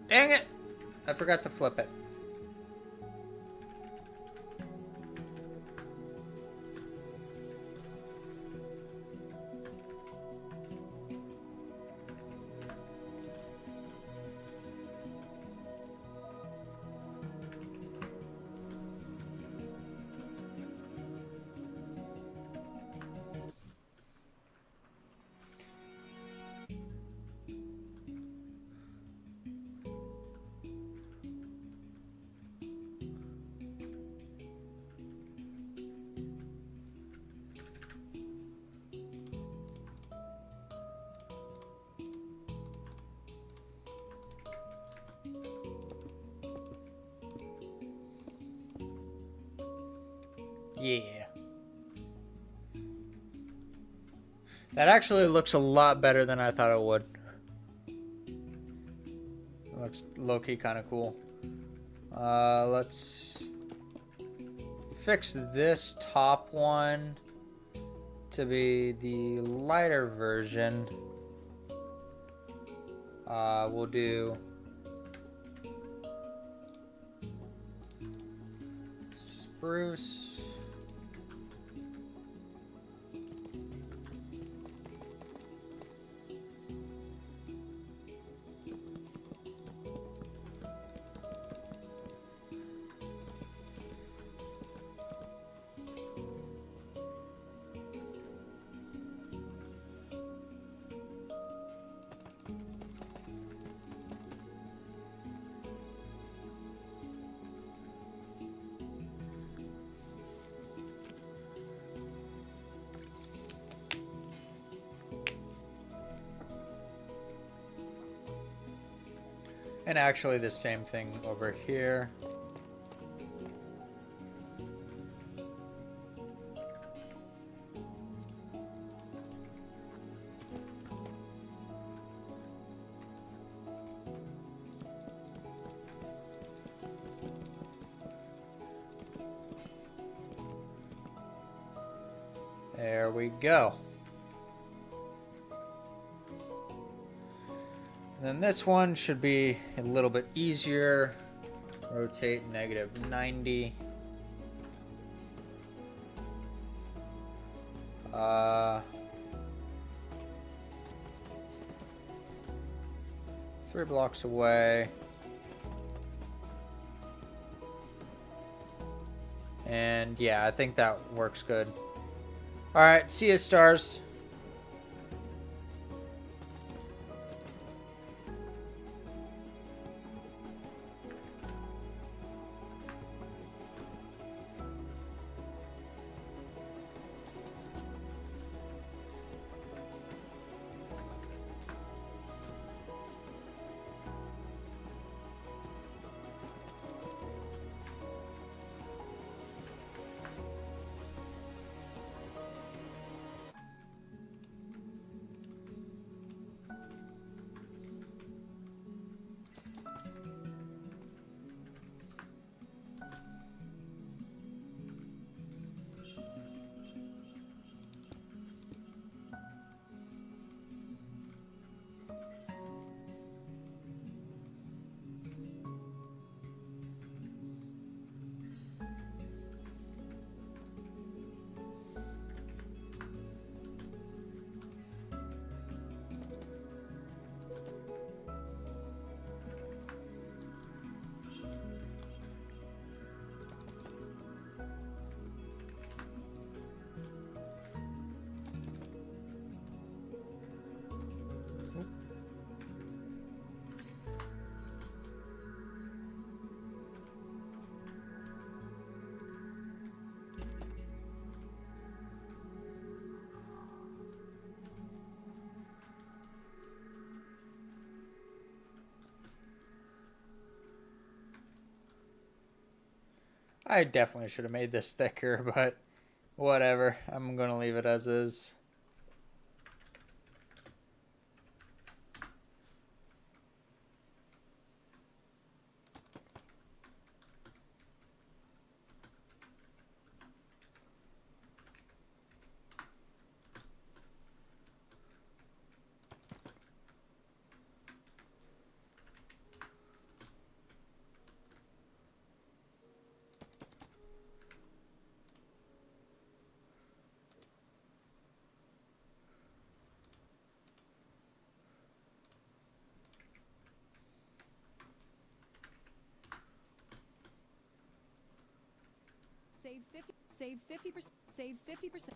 Dang it! I forgot to flip it. Yeah. That actually looks a lot better than I thought it would. It looks low-key kind of cool. Let's fix this top one to be the lighter version. We'll do spruce. And actually the same thing over here. There we go. Then this one should be a little bit easier. Rotate -90. Three blocks away. And yeah, I think that works good. Alright, see ya, stars. I definitely should have made this thicker, but whatever. I'm going to leave it as is. Save 50%. Save 50%.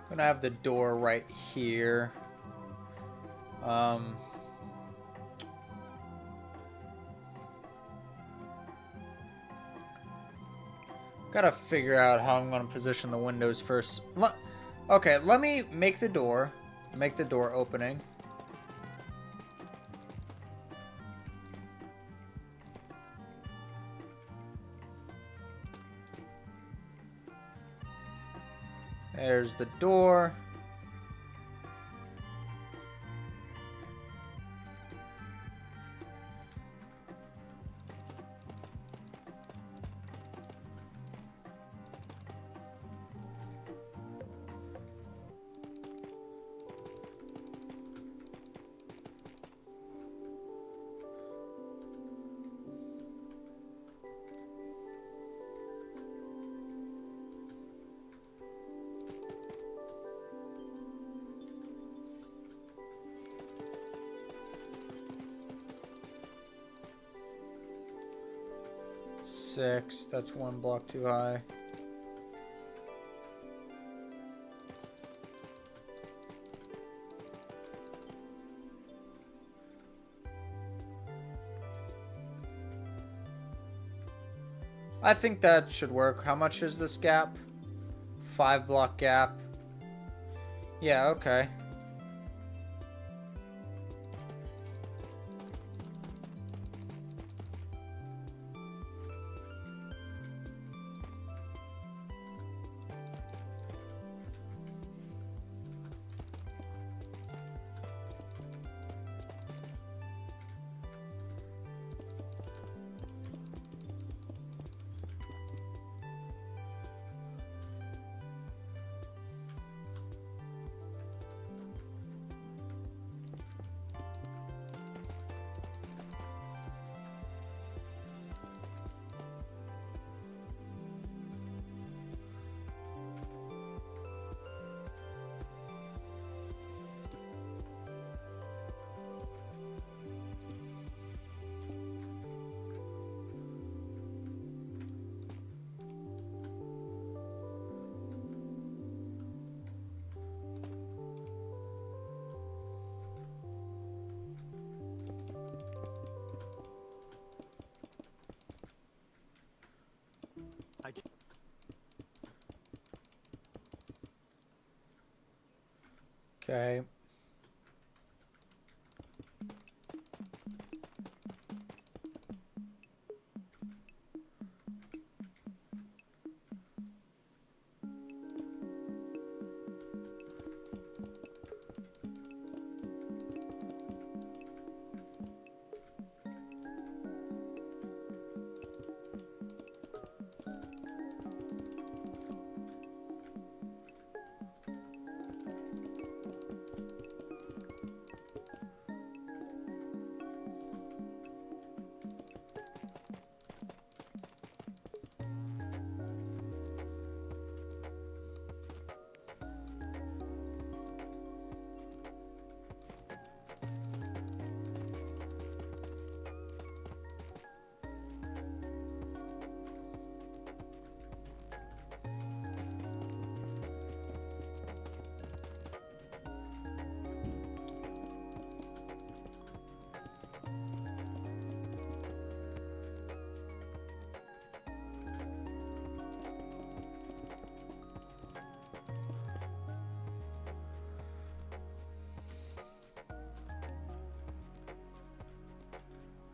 I'm gonna have the door right here. Gotta figure out how I'm gonna position the windows first. Okay, let me make the door opening. There's the door. Six. That's one block too high. I think that should work. How much is this gap? 5 block gap. Yeah, okay. Okay.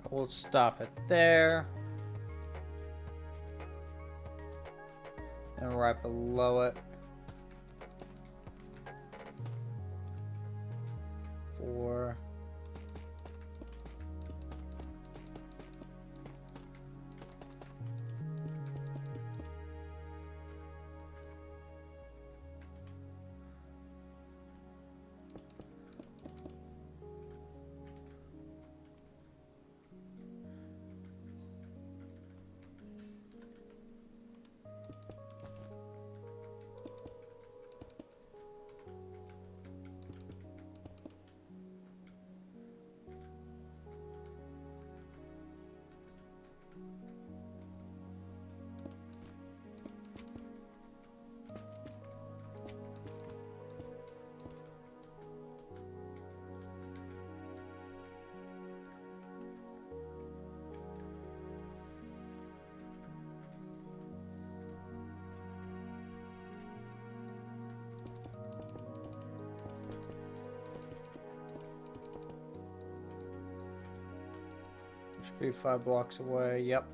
We'll stop it there. And right below it. 4. Should be 5 blocks away. Yep.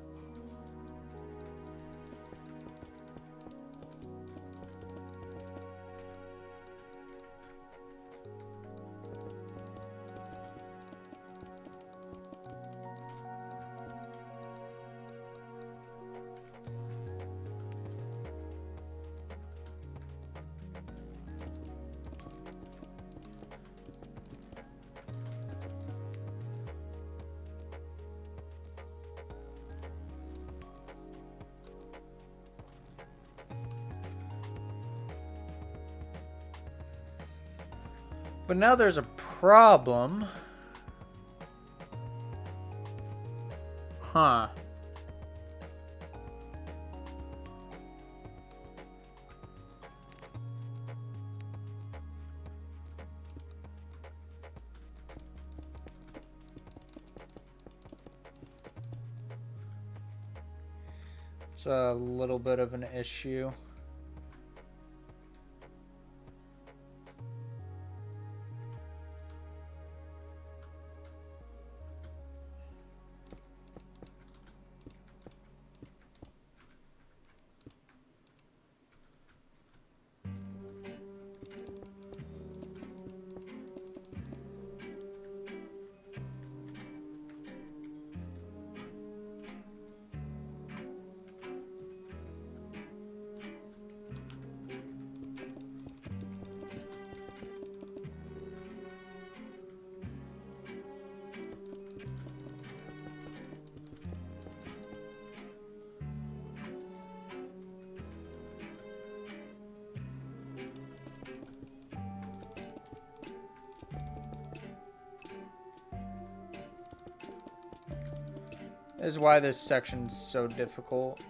But now there's a problem. Huh. It's a little bit of an issue. Is why this section's so difficult.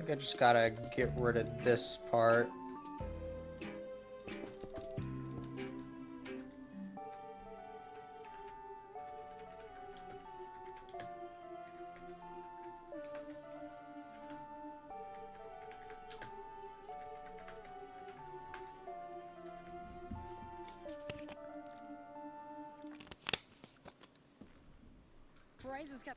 think I just gotta get rid of this part. Christ, it's got.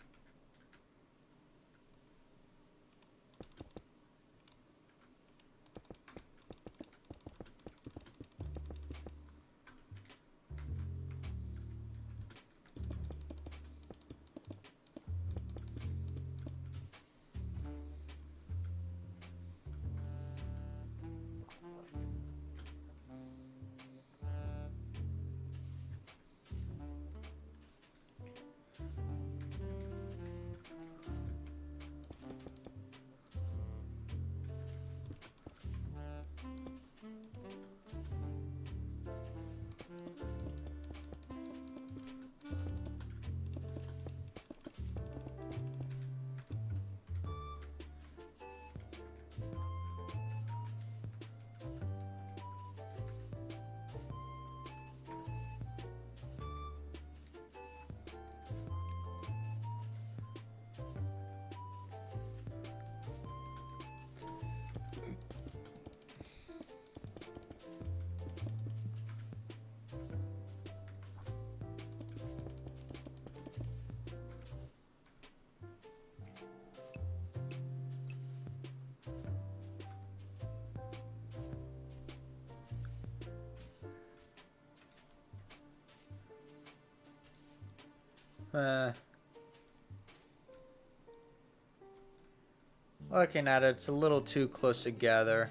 Looking at it, it's a little too close together.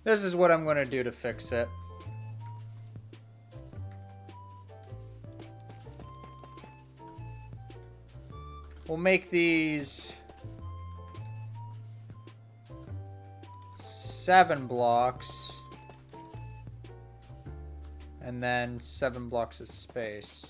This is what I'm going to do to fix it. We'll make these 7 blocks and then 7 blocks of space.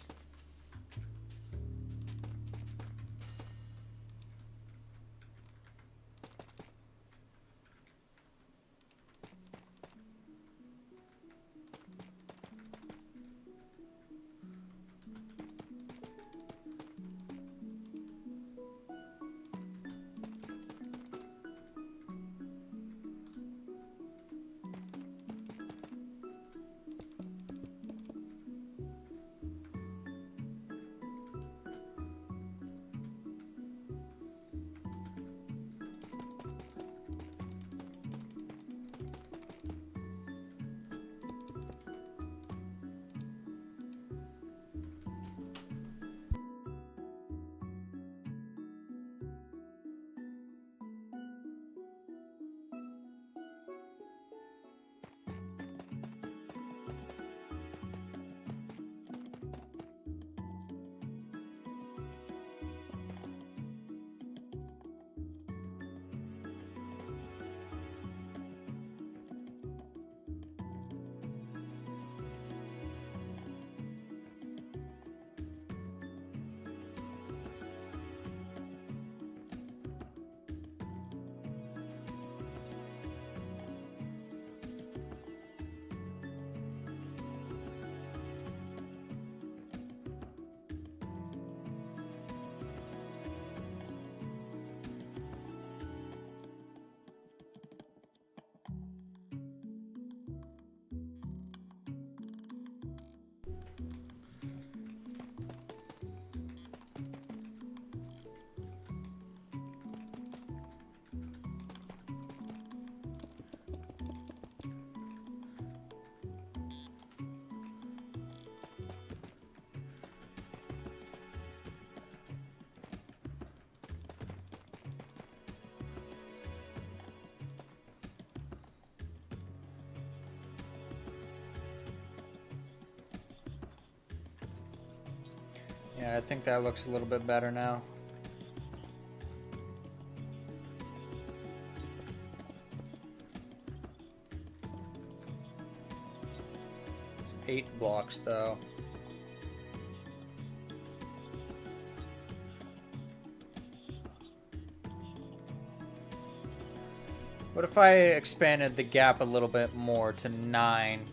Yeah, I think that looks a little bit better now. It's 8 blocks though. What if I expanded the gap a little bit more to 9?